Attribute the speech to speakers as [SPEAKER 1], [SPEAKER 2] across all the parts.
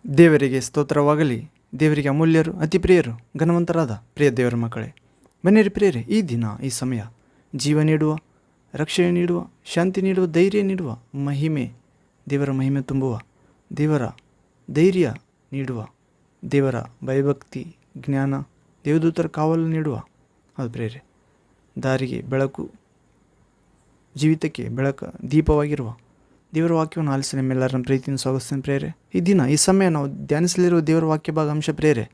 [SPEAKER 1] ದೇವರಿಗೆ ಸ್ತೋತ್ರವಾಗಲಿ. ದೇವರಿಗೆ ಅಮೂಲ್ಯರು, ಅತಿ ಪ್ರಿಯರು, ಘನವಂತರಾದ ಪ್ರಿಯ ದೇವರ ಮಕ್ಕಳೇ, ಬನ್ನಿರಿ ಪ್ರಿಯರೇ, ಈ ದಿನ ಈ ಸಮಯ ಜೀವ ನೀಡುವ, ರಕ್ಷಣೆ ನೀಡುವ, ಶಾಂತಿ ನೀಡುವ, ಧೈರ್ಯ ನೀಡುವ, ದೇವರ ಮಹಿಮೆ ತುಂಬುವ, ದೇವರ ಧೈರ್ಯ ನೀಡುವ, ದೇವರ ಭಯಭಕ್ತಿ, ಜ್ಞಾನ, ದೇವದೂತರ ಕಾವಲು ನೀಡುವ ಅದು ಪ್ರಿಯರೇ, ದಾರಿಗೆ ಬೆಳಕು, ಜೀವಿತಕ್ಕೆ ದೀಪವಾಗಿರುವ ದೇವರ ವಾಕ್ಯವನ್ನು ಆಲಿಸಿ ನಿಮ್ಮೆಲ್ಲರನ್ನ ಪ್ರೀತಿಯನ್ನು ಸ್ವಾಗತಿಸ್ತೇನೆ ಪ್ರೇರೆ. ಈ ದಿನ ಈ ಸಮಯ ನಾವು ಧ್ಯಾನಿಸಲಿರುವ ದೇವರ ವಾಕ್ಯ ಭಾಗಾಂಶ ಪ್ರೇರೆ,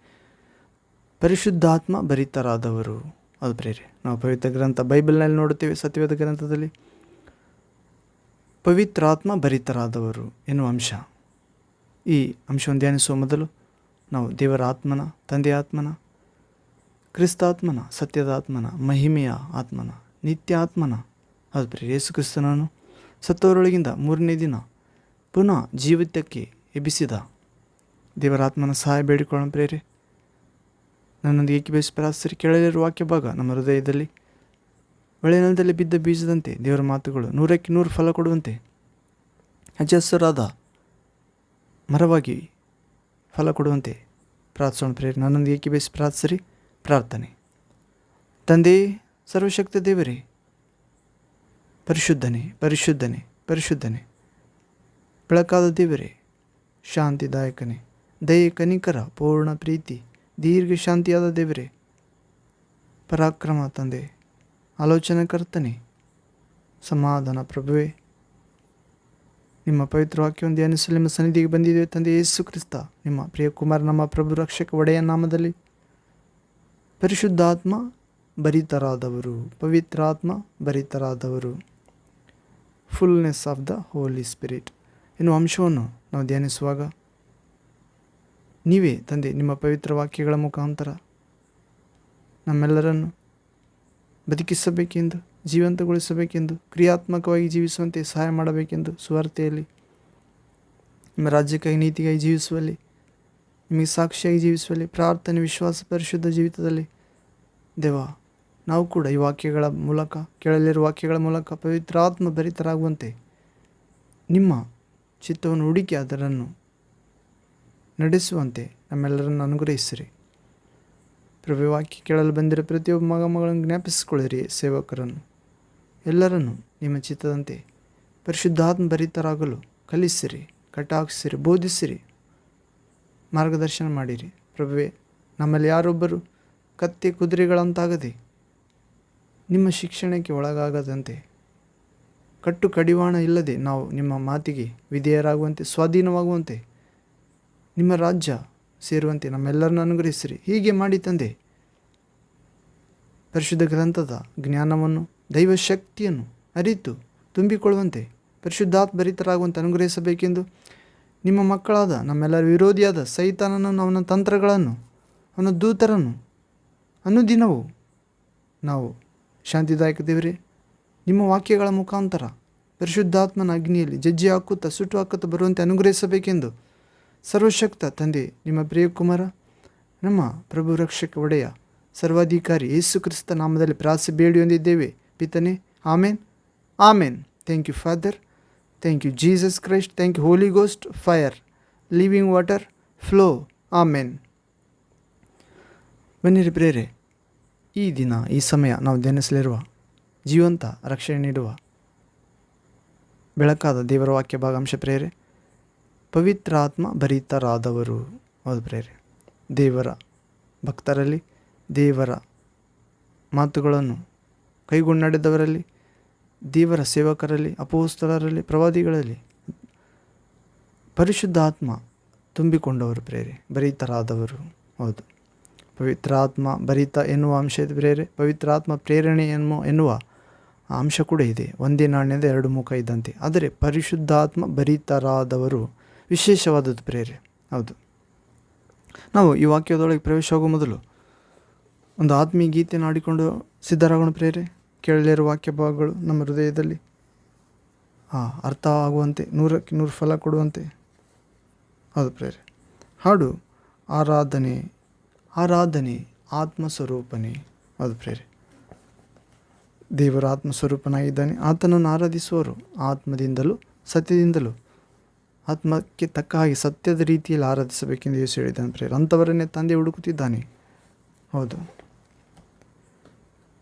[SPEAKER 1] ಪರಿಶುದ್ಧಾತ್ಮ ಭರಿತರಾದವರು. ಅದು ಪ್ರೇರೆ, ನಾವು ಪವಿತ್ರ ಗ್ರಂಥ ಬೈಬಲ್ನಲ್ಲಿ ನೋಡುತ್ತೇವೆ. ಸತ್ಯವೇದ ಗ್ರಂಥದಲ್ಲಿ ಪವಿತ್ರಾತ್ಮ ಭರಿತರಾದವರು ಎನ್ನುವ ಅಂಶ. ಈ ಅಂಶವನ್ನು ಧ್ಯಾನಿಸುವ ಮೊದಲು ನಾವು ದೇವರ ಆತ್ಮನ, ತಂದೆಯ ಆತ್ಮನ, ಕ್ರಿಸ್ತಾತ್ಮನ, ಸತ್ಯದ ಆತ್ಮನ, ಮಹಿಮೆಯ ಆತ್ಮನ, ನಿತ್ಯ ಆತ್ಮನ, ಅದು ಪ್ರೇರೆ ಯೇಸು ಕ್ರಿಸ್ತನನ್ನು ಸತ್ತವರೊಳಗಿಂದ ಮೂರನೇ ದಿನ ಪುನಃ ಜೀವಿತಕ್ಕೆ ಎಬ್ಬಿಸಿದ ದೇವರಾತ್ಮನ ಸಹಾಯ ಬೇಡಿಕೊಳ್ಳೋಣ ಪ್ರೇರೆ. ನನ್ನೊಂದಿಗೆ ಏಕೀಭವಿಸಿ ಪ್ರಾರ್ಥಿಸಿ. ಕೇಳಲಿರುವ ವಾಕ್ಯ ಭಾಗ ನಮ್ಮ ಹೃದಯದಲ್ಲಿ ಒಳ್ಳೆನೆಲದಲ್ಲಿ ಬಿದ್ದ ಬೀಜದಂತೆ ದೇವರ ಮಾತುಗಳು 100ಕ್ಕೆ 100 ಫಲ ಕೊಡುವಂತೆ ಹಚ್ಚಹಸಿರಾದ ಮರವಾಗಿ ಫಲ ಕೊಡುವಂತೆ ಪ್ರಾರ್ಥಿಸೋಣ ಪ್ರೇರೆ. ನನ್ನೊಂದಿಗೆ ಏಕೀಭವಿಸಿ ಪ್ರಾರ್ಥಿಸಿರಿ. ಪ್ರಾರ್ಥನೆ. ತಂದೆ ಸರ್ವಶಕ್ತ ದೇವರೇ, ಪರಿಶುದ್ಧನೇ ಪರಿಶುದ್ಧನೇ ಪರಿಶುದ್ಧನೇ, ಬೆಳಕಾದ ದೇವರೇ, ಶಾಂತಿದಾಯಕನೇ, ದಯೆ, ಕನಿಕರ, ಪೂರ್ಣ ಪ್ರೀತಿ, ದೀರ್ಘ ಶಾಂತಿಯಾದ ದೇವರೇ, ಪರಾಕ್ರಮ ತಂದೆ, ಆಲೋಚನಾಕರ್ತನೇ, ಸಮಾಧಾನ ಪ್ರಭುವೇ, ನಿಮ್ಮ ಪವಿತ್ರ ವಾಕ್ಯವನ್ನು ಧ್ಯಾನಿಸಲು ನಿಮ್ಮ ಸನ್ನಿಧಿಗೆ ಬಂದಿದ್ದೇವೆ ತಂದೆ ಯೇಸು ಕ್ರಿಸ್ತ, ನಿಮ್ಮ ಪ್ರಿಯ ಕುಮಾರ, ನಮ್ಮ ಪ್ರಭು ರಕ್ಷಕ ಒಡೆಯ ನಾಮದಲ್ಲಿ. ಪರಿಶುದ್ಧಾತ್ಮ ಭರಿತರಾದವರು, ಪವಿತ್ರಾತ್ಮ ಭರಿತರಾದವರು, fullness of the holy spirit ಎನ್ನುವ ಅಂಶವನ್ನು ನಾವು ಧ್ಯಾನಿಸುವಾಗ ನೀವೇ ತಂದೆ ನಿಮ್ಮ ಪವಿತ್ರ ವಾಕ್ಯಗಳ ಮುಖಾಂತರ ನಮ್ಮೆಲ್ಲರನ್ನು ಬದುಕಿಸಬೇಕೆಂದು, ಜೀವಂತಗೊಳಿಸಬೇಕೆಂದು, ಕ್ರಿಯಾತ್ಮಕವಾಗಿ ಜೀವಿಸುವಂತೆ ಸಹಾಯ ಮಾಡಬೇಕೆಂದು, ಸುವಾರ್ತೆಯಲ್ಲಿ ನಿಮ್ಮ ರಾಜ್ಯಕ್ಕಾಗಿ, ನೀತಿಗಾಗಿ ಜೀವಿಸುವಲ್ಲಿ, ನಿಮಗೆ ಸಾಕ್ಷಿಯಾಗಿ ಜೀವಿಸುವಲ್ಲಿ, ಪ್ರಾರ್ಥನೆ, ವಿಶ್ವಾಸ, ಪರಿಶುದ್ಧ ಜೀವಿತದಲ್ಲಿ ದೇವ ನಾವು ಕೂಡ ಈ ವಾಕ್ಯಗಳ ಮೂಲಕ, ಕೇಳಲಿರುವ ವಾಕ್ಯಗಳ ಮೂಲಕ ಪವಿತ್ರಾತ್ಮ ಭರಿತರಾಗುವಂತೆ ನಿಮ್ಮ ಚಿತ್ತವನ್ನು ಹುಡುಕಿ ಅದರನ್ನು ನಡೆಸುವಂತೆ ನಮ್ಮೆಲ್ಲರನ್ನು ಅನುಗ್ರಹಿಸಿರಿ. ಪ್ರಭು, ವಾಕ್ಯ ಕೇಳಲು ಬಂದಿರೋ ಪ್ರತಿಯೊಬ್ಬ ಮಗಳನ್ನು ಜ್ಞಾಪಿಸಿಕೊಳ್ಳಿರಿ. ಸೇವಕರನ್ನು ಎಲ್ಲರನ್ನು ನಿಮ್ಮ ಚಿತ್ತದಂತೆ ಪರಿಶುದ್ಧಾತ್ಮ ಭರಿತರಾಗಲು ಕಲಿಸಿರಿ, ಕಟಾಕ್ಷಿಸಿರಿ, ಬೋಧಿಸಿರಿ, ಮಾರ್ಗದರ್ಶನ ಮಾಡಿರಿ. ಪ್ರಭುವೇ, ನಮ್ಮಲ್ಲಿ ಯಾರೊಬ್ಬರು ಕತ್ತೆ ಕುದುರೆಗಳಂತಾಗದೆ, ನಿಮ್ಮ ಶಿಕ್ಷಣಕ್ಕೆ ಒಳಗಾಗದಂತೆ, ಕಟ್ಟು ಕಡಿವಾಣ ಇಲ್ಲದೆ ನಾವು ನಿಮ್ಮ ಮಾತಿಗೆ ವಿಧೇಯರಾಗುವಂತೆ, ಸ್ವಾಧೀನವಾಗುವಂತೆ, ನಿಮ್ಮ ರಾಜ್ಯ ಸೇರುವಂತೆ ನಮ್ಮೆಲ್ಲರನ್ನು ಅನುಗ್ರಹಿಸಿರಿ. ಹೀಗೆ ಮಾಡಿ ತಂದೆ, ಪರಿಶುದ್ಧ ಗ್ರಂಥದ ಜ್ಞಾನವನ್ನು, ದೈವ ಶಕ್ತಿಯನ್ನು ಅರಿತು ತುಂಬಿಕೊಳ್ಳುವಂತೆ, ಪರಿಶುದ್ಧಾತ್ಮ ಭರಿತರಾಗುವಂತೆ ಅನುಗ್ರಹಿಸಬೇಕೆಂದು ನಿಮ್ಮ ಮಕ್ಕಳಾದ ನಮ್ಮೆಲ್ಲರ ವಿರೋಧಿಯಾದ ಸೈತಾನನನ್ನು, ಅವನ ತಂತ್ರಗಳನ್ನು, ಅವನ ದೂತರನ್ನು ಅನುದಿನವೂ ನಾವು ಶಾಂತಿದಾಯಕ ದೇವರೇ, ನಿಮ್ಮ ವಾಕ್ಯಗಳ ಮುಖಾಂತರ ಪರಿಶುದ್ಧಾತ್ಮನ ಅಗ್ನಿಯಲ್ಲಿ ಜಜ್ಜಿ ಹಾಕುತ್ತಾ, ಸುಟ್ಟು ಹಾಕುತ್ತಾ ಬರುವಂತೆ ಅನುಗ್ರಹಿಸಬೇಕೆಂದು ಸರ್ವಶಕ್ತ ತಂದೆ, ನಿಮ್ಮ ಪ್ರಿಯ ಕುಮಾರ, ನಮ್ಮ ಪ್ರಭು ರಕ್ಷಕ ಒಡೆಯ ಸರ್ವಾಧಿಕಾರಿ ಯೇಸು ಕ್ರಿಸ್ತ ನಾಮದಲ್ಲಿ ಪ್ರಾರ್ಥಿಸಿ ಬೇಡಿ ಹೊಂದಿದ್ದೇವೆ ಪಿತನೇ. Amen, amen. Thank you father, thank you Jesus Christ, thank you holy ghost, fire, living water, flow. Amen. ಬನ್ನಿರಿ ಪ್ರೇರೆ, ಈ ದಿನ ಈ ಸಮಯ ನಾವು ಧ್ಯಾನಿಸಲಿರುವ ಜೀವಂತ, ರಕ್ಷಣೆ ನೀಡುವ, ಬೆಳಕಾದ ದೇವರ ವಾಕ್ಯ ಭಾಗಾಂಶ ಪ್ರೇರೆ, ಪವಿತ್ರಾತ್ಮ ಭರಿತರಾದವರು. ಹೌದು ಪ್ರೇರೆ, ದೇವರ ಭಕ್ತರಲ್ಲಿ, ದೇವರ ಮಾತುಗಳನ್ನು ಕೈಗೊಂಡು ನಡೆದವರಲ್ಲಿ, ದೇವರ ಸೇವಕರಲ್ಲಿ, ಅಪೊಸ್ತಲರಲ್ಲಿ, ಪ್ರವಾದಿಗಳಲ್ಲಿ ಪರಿಶುದ್ಧಾತ್ಮ ತುಂಬಿಕೊಂಡವರು ಪ್ರೇರೆ, ಭರಿತರಾದವರು. ಹೌದು, ಪವಿತ್ರಾತ್ಮ ಭರಿತ ಎನ್ನುವ ಅಂಶ ಇದೆ ಪ್ರೇರೆ, ಪವಿತ್ರಾತ್ಮ ಪ್ರೇರಣೆ ಎನ್ನುವ ಅಂಶ ಕೂಡ ಇದೆ. ಒಂದೇ ನಾಣ್ಯದ ಎರಡು ಮುಖ ಇದ್ದಂತೆ. ಆದರೆ ಪರಿಶುದ್ಧಾತ್ಮ ಭರಿತರಾದವರು ವಿಶೇಷವಾದದ್ದು ಪ್ರೇರೆ. ಹೌದು, ನಾವು ಈ ವಾಕ್ಯದೊಳಗೆ ಪ್ರವೇಶವಾಗುವ ಮೊದಲು ಒಂದು ಆತ್ಮೀಯ ಗೀತೆಯನ್ನು ಆಡಿಕೊಂಡು ಸಿದ್ಧರಾಗೋಣ ಪ್ರೇರೆ. ಕೇಳಲಿರುವ ವಾಕ್ಯ ಭಾಗಗಳು ನಮ್ಮ ಹೃದಯದಲ್ಲಿ ಅರ್ಥ ಆಗುವಂತೆ, 100ಕ್ಕೆ 100 ಫಲ ಕೊಡುವಂತೆ. ಹೌದು ಪ್ರೇರೆ, ಹಾಡು ಆರಾಧನೆ, ಆರಾಧನೆ ಆತ್ಮಸ್ವರೂಪನೇ. ಅದು ಪ್ರೇರೆ, ದೇವರ ಆತ್ಮಸ್ವರೂಪನಾಗಿದ್ದಾನೆ. ಆತನನ್ನು ಆರಾಧಿಸುವವರು ಆತ್ಮದಿಂದಲೂ ಸತ್ಯದಿಂದಲೂ. ಆತ್ಮಕ್ಕೆ ತಕ್ಕ ಹಾಗೆ ಸತ್ಯದ ರೀತಿಯಲ್ಲಿ ಆರಾಧಿಸಬೇಕೆಂದು ಯೇಸು ಹೇಳಿದ್ದಾನೆ ಪ್ರೇರೆ. ಅಂಥವರನ್ನೇ ತಂದೆ ಹುಡುಕುತ್ತಿದ್ದಾನೆ. ಹೌದು,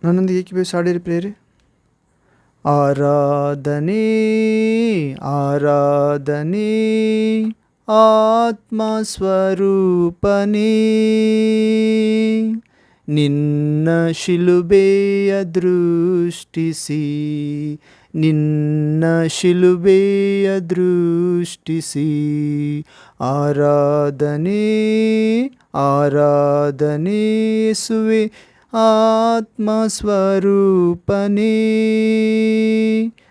[SPEAKER 1] ನನ್ನೊಂದಿಗೆ ಏಕೀಭವಿಸಿ ಹಾಡಿರಿ ಪ್ರೇರೆ. ಆರಾಧನೆ ಆರಾಧನೆ ಆತ್ಮ ಸ್ವರೂಪನೇ, ನಿನ್ನ ಶಿಲುಬೆಯ ದೃಷ್ಟಿಸಿ, ನಿನ್ನ ಶಿಲುಬೆಯ ದೃಷ್ಟಿಸಿ. ಆರಾಧನೆ ಆರಾಧನೆ ಯೇಸುವೆ ಆತ್ಮ ಸ್ವರೂಪನೇ,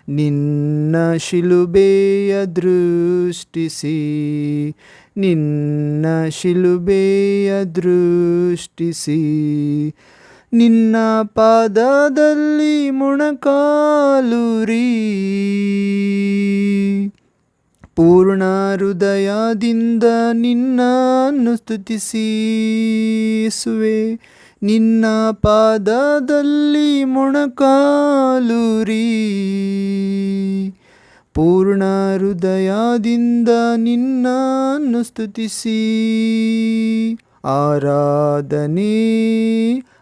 [SPEAKER 1] ನಿನ್ನ ಶಿಲುಬೆಯ ದೃಷ್ಟಿಸಿ, ನಿನ್ನ ಶಿಲುಬೆಯ ದೃಷ್ಟಿಸಿ. ನಿನ್ನ ಪಾದದಲ್ಲಿ ಮೊಣಕಾಲೂರಿ, ಪೂರ್ಣ ಹೃದಯದಿಂದ ನಿನ್ನನ್ನು ಸ್ತುತಿಸಿ. ಯೇಸುವೆ, ನಿನ್ನ ಪಾದದಲ್ಲಿ ಮೊಣಕಾಲೂರಿ, ಪೂರ್ಣ ಹೃದಯದಿಂದ ನಿನ್ನನ್ನು ಸ್ತುತಿಸಿ. ಆರಾಧನೆ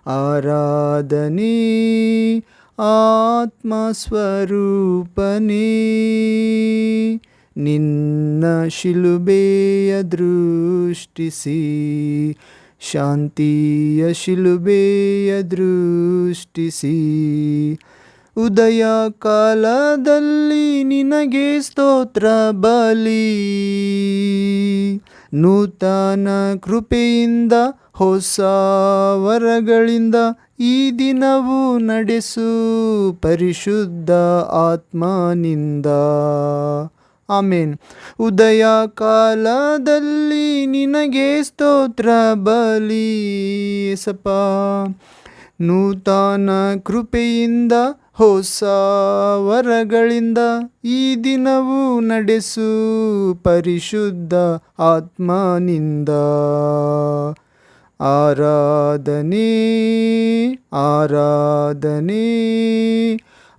[SPEAKER 1] ಆರಾಧನೆ ಆತ್ಮ ಸ್ವರೂಪನೇ, ನಿನ್ನ ಶಿಲುಬೆಯ ದೃಷ್ಟಿಸಿ, ಶಾಂತಿಯ ಶಿಲುಬೆಯ ದೃಷ್ಟಿಸಿ. ಉದಯ ಕಾಲದಲ್ಲಿ ನಿನಗೆ ಸ್ತೋತ್ರ ಬಲಿ, ನೂತನ ಕೃಪೆಯಿಂದ ಹೊಸ ವರಗಳಿಂದ ಈ ದಿನವೂ ನಡೆಸು ಪರಿಶುದ್ಧ ಆತ್ಮನಿಂದ. ಆಮೇನ್. ಉದಯ ಕಾಲದಲ್ಲಿ ನಿನಗೆ ಸ್ತೋತ್ರ ಬಲಿ ಯೇಸಪ್ಪ, ನೂತನ ಕೃಪೆಯಿಂದ ಹೊಸ ವರಗಳಿಂದ ಈ ದಿನವೂ ನಡೆಸು ಪರಿಶುದ್ಧ ಆತ್ಮನಿಂದ. ಆರಾಧನೆ ಆರಾಧನೆ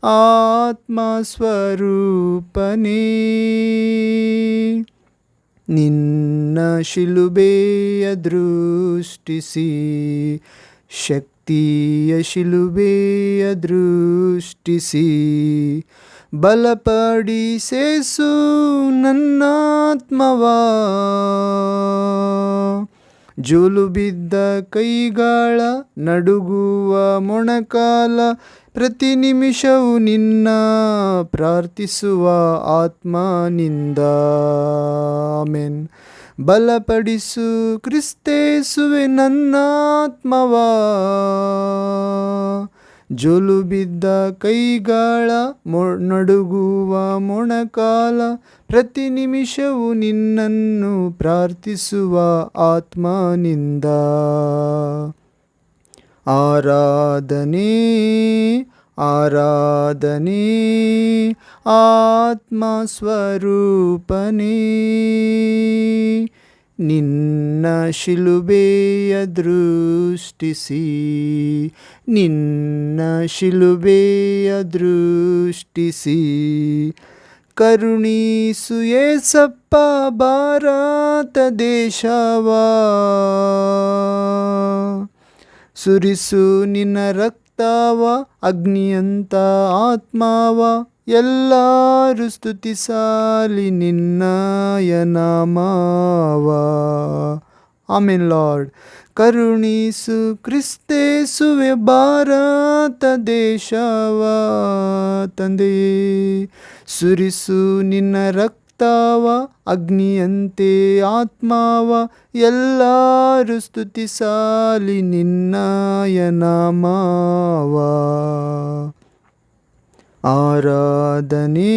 [SPEAKER 1] ಆತ್ಮ ಸ್ವರೂಪನೇ, ನಿನ್ನ ಶಿಲುಬೆಯ ದೃಷ್ಟಿಸಿ, ಶಕ್ತಿಯ ಶಿಲುಬೆಯ ದೃಷ್ಟಿಸಿ. ಬಲಪಡಿಸೇಸು ನನ್ನಾತ್ಮವ, ಜೋಲು ಬಿದ್ದ ಕೈಗಳ ನಡುಗುವ ಮೊಣಕಾಲ, ಪ್ರತಿ ನಿಮಿಷವೂ ನಿನ್ನ ಪ್ರಾರ್ಥಿಸುವ ಆತ್ಮನಿಂದ. ಆಮೆನ್. ಬಲಪಡಿಸು ಕ್ರಿಸ್ತೇಸುವೆ ನನ್ನಾತ್ಮವ, ಜೋಲು ಬಿದ್ದ ಕೈಗಳ ನಡುಗುವ ಮೊಣಕಾಲ, ಪ್ರತಿ ನಿಮಿಷವೂ ನಿನ್ನನ್ನು ಪ್ರಾರ್ಥಿಸುವ ಆತ್ಮನಿಂದ. ಆರಾಧನೆ ಆರಾಧನೆ ಆತ್ಮ ಸ್ವರೂಪನೇ, ನಿನ್ನ ಶಿಲುಬೆಯ ದೃಷ್ಟಿಸಿ, ನಿನ್ನ ಶಿಲುಬೆಯ ದೃಷ್ಟಿಸಿ. ಕರುಣಿಸು ಯೇಸಪ್ಪ ಭಾರತ ದೇಶವ, ಸುರಿಸು ನಿನ್ನ ರಕ್ತವ ಅಗ್ನಿಯಂತ ಆತ್ಮವ, ಎಲ್ಲರೂ ಸ್ತುತಿಸಲಿ ನಿನ್ನಯ ನಾಮವ. Amen lord. ಕರುಣಿಸು ಕ್ರಿಸ್ತೇಸುವೆ ಭಾರತ ದೇಶವ, ತಂದೆಯೇ ಸುರಿಸು ನಿನ್ನ ರಕ್ತವ ಅಗ್ನಿಯಂತೆ ಆತ್ಮವ, ಎಲ್ಲರೂ ಸ್ತುತಿಸಲಿ ನಿನ್ನಯ ನಾಮವ. ಆರಾಧನೆ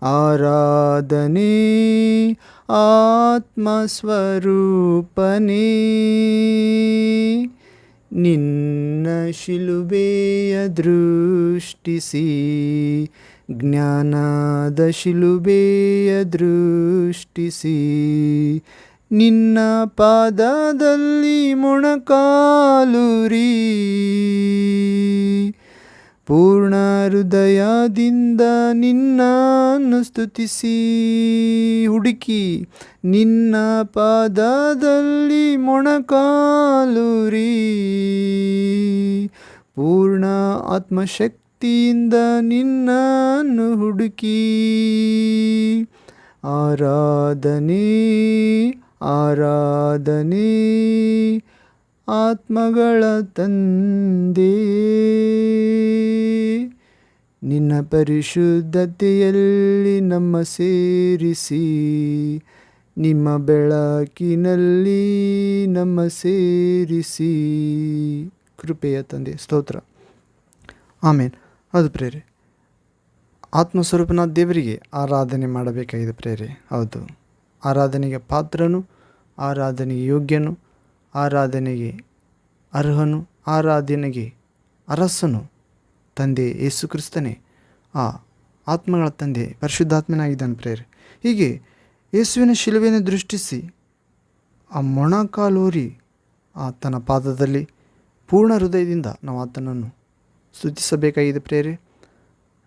[SPEAKER 1] ಆರಾಧನೆ ಆತ್ಮ ಸ್ವರೂಪನೇ, ನಿನ್ನ ಶಿಲುಬೆಯ ದೃಷ್ಟಿಸಿ, ಜ್ಞಾನದ ಶಿಲುಬೆಯ ದೃಷ್ಟಿಸಿ. ನಿನ್ನ ಪಾದದಲ್ಲಿ ಮೊಣಕಾಲೂರಿ, ಪೂರ್ಣ ಹೃದಯದಿಂದ ನಿನ್ನನ್ನು ಸ್ತುತಿಸಿ ಹುಡುಕಿ ನಿನ್ನ ಪಾದದಲ್ಲಿ ಮೊಣಕಾಲೂರಿ ಪೂರ್ಣ ಆತ್ಮಶಕ್ತಿಯಿಂದ ನಿನ್ನನ್ನು ಹುಡುಕಿ ಆರಾಧನೆ ಆರಾಧನೆ ಆತ್ಮಗಳ ತಂದೆ ನಿನ್ನ ಪರಿಶುದ್ಧತೆಯಲ್ಲಿ ನಮ್ಮ ಸೇರಿಸಿ ನಿಮ್ಮ ಬೆಳಕಿನಲ್ಲಿ ನಮ್ಮ ಸೇರಿಸಿ ಕೃಪೆಯ ತಂದೆ ಸ್ತೋತ್ರ ಆಮೇನ್. ಹೌದು ಪ್ರೇರೆ, ಆತ್ಮಸ್ವರೂಪನಾದ ದೇವರಿಗೆ ಆರಾಧನೆ ಮಾಡಬೇಕಾಗಿದೆ ಪ್ರೇರೆ. ಹೌದು, ಆರಾಧನೆಗೆ ಪಾತ್ರನು, ಆರಾಧನೆಗೆ ಯೋಗ್ಯನು, ಆರಾಧನೆಗೆ ಅರ್ಹನು, ಆರಾಧನೆಗೆ ಅರಸನು ತಂದೆ ಯೇಸು ಕ್ರಿಸ್ತನೇ. ಆ ಆತ್ಮಗಳ ತಂದೆ ಪರಿಶುದ್ಧಾತ್ಮನಾಗಿದ್ದಾನೆ ಪ್ರೇರೆ. ಹೀಗೆ ಯೇಸುವಿನ ಶಿಲುವೆಯನ್ನು ದೃಷ್ಟಿಸಿ ಆ ಮೊಣಕಾಲೂರಿ ಆತನ ಪಾದದಲ್ಲಿ ಪೂರ್ಣ ಹೃದಯದಿಂದ ನಾವು ಆತನನ್ನು ಸ್ತುತಿಸಬೇಕಾಗಿದೆ ಪ್ರೇರೆ.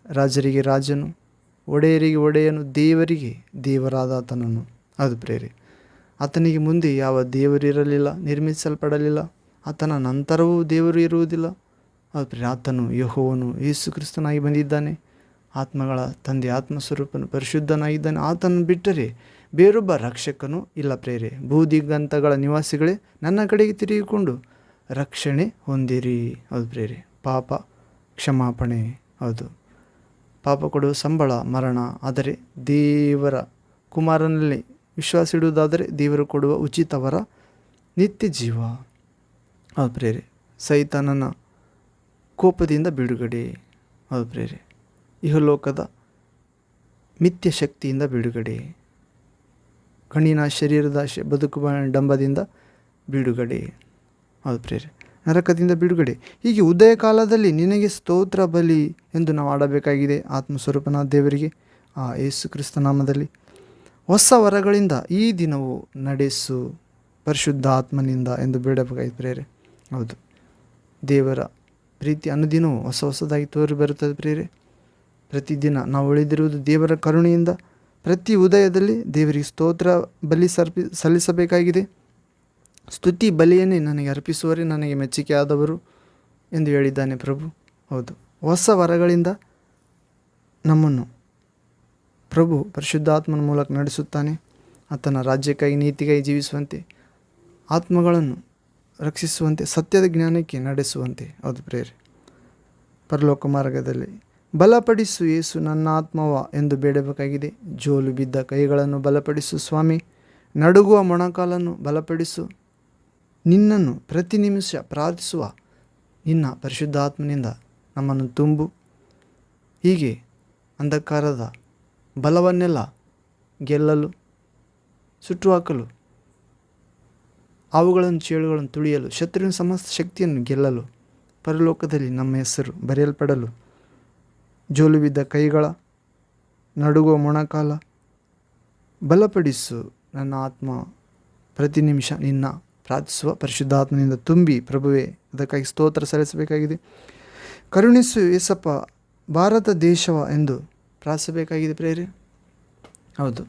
[SPEAKER 1] ರಾಜರಿಗೆ ರಾಜನು, ಒಡೆಯರಿಗೆ ಒಡೆಯನು, ದೇವರಿಗೆ ದೇವರಾದ ಆತನನ್ನು. ಅದು ಪ್ರೇರೆ, ಆತನಿಗೆ ಮುಂದೆ ಯಾವ ದೇವರಿರಲಿಲ್ಲ, ನಿರ್ಮಿಸಲ್ಪಡಲಿಲ್ಲ. ಆತನ ನಂತರವೂ ದೇವರು ಇರುವುದಿಲ್ಲ. ಅದು ಪ್ರೇರೆ, ಆತನು ಯೆಹೋವನು ಯೇಸು ಕ್ರಿಸ್ತನಾಗಿ ಬಂದಿದ್ದಾನೆ. ಆತ್ಮಗಳ ತಂದೆ ಆತ್ಮಸ್ವರೂಪನು ಪರಿಶುದ್ಧನಾಗಿದ್ದಾನೆ. ಆತನನ್ನು ಬಿಟ್ಟರೆ ಬೇರೊಬ್ಬ ರಕ್ಷಕನೂ ಇಲ್ಲ ಪ್ರೇರೆ. ಭೂದಿಗಂತಗಳ ನಿವಾಸಿಗಳೇ, ನನ್ನ ಕಡೆಗೆ ತಿರುಗಿಕೊಂಡು ರಕ್ಷಣೆ ಹೊಂದಿರಿ. ಹೌದು ಪ್ರೇರೆ, ಪಾಪ ಕ್ಷಮಾಪಣೆ. ಹೌದು, ಪಾಪ ಕೊಡುವ ಸಂಬಳ ಮರಣ, ಆದರೆ ದೇವರ ಕುಮಾರನಲ್ಲಿ ವಿಶ್ವಾಸ ಇಡುವುದಾದರೆ ದೇವರು ಕೊಡುವ ಉಚಿತವರ ನಿತ್ಯ ಜೀವ. ಹೌದು ಪ್ರೇರೆ, ಸೈತಾನನ ಕೋಪದಿಂದ ಬಿಡುಗಡೆ. ಹೌದು ಪ್ರೇರೆ, ಇಹಲೋಕದ ಮಿಥ್ಯ ಶಕ್ತಿಯಿಂದ ಬಿಡುಗಡೆ, ಕಣ್ಣಿನ ಶರೀರದ ಬದುಕುವ ಡಂಬದಿಂದ ಬಿಡುಗಡೆ. ಹೌದು ಪ್ರೇರೆ, ನರಕದಿಂದ ಬಿಡುಗಡೆ. ಹೀಗೆ ಉದಯ ಕಾಲದಲ್ಲಿ ನಿನಗೆ ಸ್ತೋತ್ರ ಬಲಿ ಎಂದು ನಾವು ಆಡಬೇಕಾಗಿದೆ ಆತ್ಮಸ್ವರೂಪನಾದ ದೇವರಿಗೆ ಆ ಯೇಸು ಕ್ರಿಸ್ತ ನಾಮದಲ್ಲಿ. ಹೊಸ ವರಗಳಿಂದ ಈ ದಿನವು ನಡೆಸು ಪರಿಶುದ್ಧ ಆತ್ಮನಿಂದ ಎಂದು ಬೇಡಬೇಕಾಗಿದೆ ಪ್ರೇರೆ. ಹೌದು, ದೇವರ ಪ್ರೀತಿ ಅನುದಿನವೂ ಹೊಸ ಹೊಸದಾಗಿ ತೋರಿ ಬರುತ್ತದೆ ಪ್ರೇರೆ. ಪ್ರತಿದಿನ ನಾವು ಉಳಿದಿರುವುದು ದೇವರ ಕರುಣೆಯಿಂದ. ಪ್ರತಿ ಉದಯದಲ್ಲಿ ದೇವರಿಗೆ ಸ್ತೋತ್ರ ಬಲಿ ಸಲ್ಲಿಸಬೇಕಾಗಿದೆ. ಸ್ತುತಿ ಬಲಿಯನ್ನೇ ನನಗೆ ಅರ್ಪಿಸುವರೇ ನನಗೆ ಮೆಚ್ಚುಗೆಯಾದವರು ಎಂದು ಹೇಳಿದ್ದಾನೆ ಪ್ರಭು. ಹೌದು, ಹೊಸ ವರಗಳಿಂದ ನಮ್ಮನ್ನು ಪ್ರಭು ಪರಿಶುದ್ಧಾತ್ಮನ ಮೂಲಕ ನಡೆಸುತ್ತಾನೆ. ಆತನ ರಾಜ್ಯಕ್ಕಾಗಿ ನೀತಿಗಾಗಿ ಜೀವಿಸುವಂತೆ, ಆತ್ಮಗಳನ್ನು ರಕ್ಷಿಸುವಂತೆ, ಸತ್ಯದ ಜ್ಞಾನಕ್ಕೆ ನಡೆಸುವಂತೆ. ಹೌದು ಪ್ರೇರೆ, ಪರಲೋಕ ಮಾರ್ಗದಲ್ಲಿ ಬಲಪಡಿಸು ಯೇಸು ನನ್ನ ಆತ್ಮವ ಎಂದು ಬೇಡಬೇಕಾಗಿದೆ. ಜೋಲು ಬಿದ್ದ ಕೈಗಳನ್ನು ಬಲಪಡಿಸು ಸ್ವಾಮಿ, ನಡುಗುವ ಮೊಣಕಾಲನ್ನು ಬಲಪಡಿಸು. ನಿನ್ನನ್ನು ಪ್ರತಿ ನಿಮಿಷ ಪ್ರಾರ್ಥಿಸುವ ನಿನ್ನ ಪರಿಶುದ್ಧಾತ್ಮನಿಂದ ನಮ್ಮನ್ನು ತುಂಬು. ಹೀಗೆ ಅಂಧಕಾರದ ಬಲವನ್ನೆಲ್ಲ ಗೆಲ್ಲಲು, ಸುಟ್ಟುಹಾಕಲು, ಅವುಗಳನ್ನು ಚೇಳುಗಳನ್ನು ತುಳಿಯಲು, ಶತ್ರುವಿನ ಸಮಸ್ತ ಶಕ್ತಿಯನ್ನು ಗೆಲ್ಲಲು, ಪರಲೋಕದಲ್ಲಿ ನಮ್ಮ ಹೆಸರು ಬರೆಯಲ್ಪಡಲು ಜೋಲು ಬಿದ್ದ ಕೈಗಳ, ನಡುಗುವ ಮೊಣಕಾಲ ಬಲಪಡಿಸು ನನ್ನ ಆತ್ಮ. ಪ್ರತಿ ನಿಮಿಷ ನಿನ್ನ ಪ್ರಾರ್ಥಿಸುವ ಪರಿಶುದ್ಧಾತ್ಮನಿಂದ ತುಂಬಿ ಪ್ರಭುವೇ, ಅದಕ್ಕಾಗಿ ಸ್ತೋತ್ರ ಸಲ್ಲಿಸಬೇಕಾಗಿದೆ. ಕರುಣಿಸು ಏಸಪ್ಪ ಭಾರತ ದೇಶವ ಎಂದು ಪ್ರಾರ್ಥಿಸಬೇಕಾಗಿದೆ ಪ್ರೇರೆ. ಹೌದು,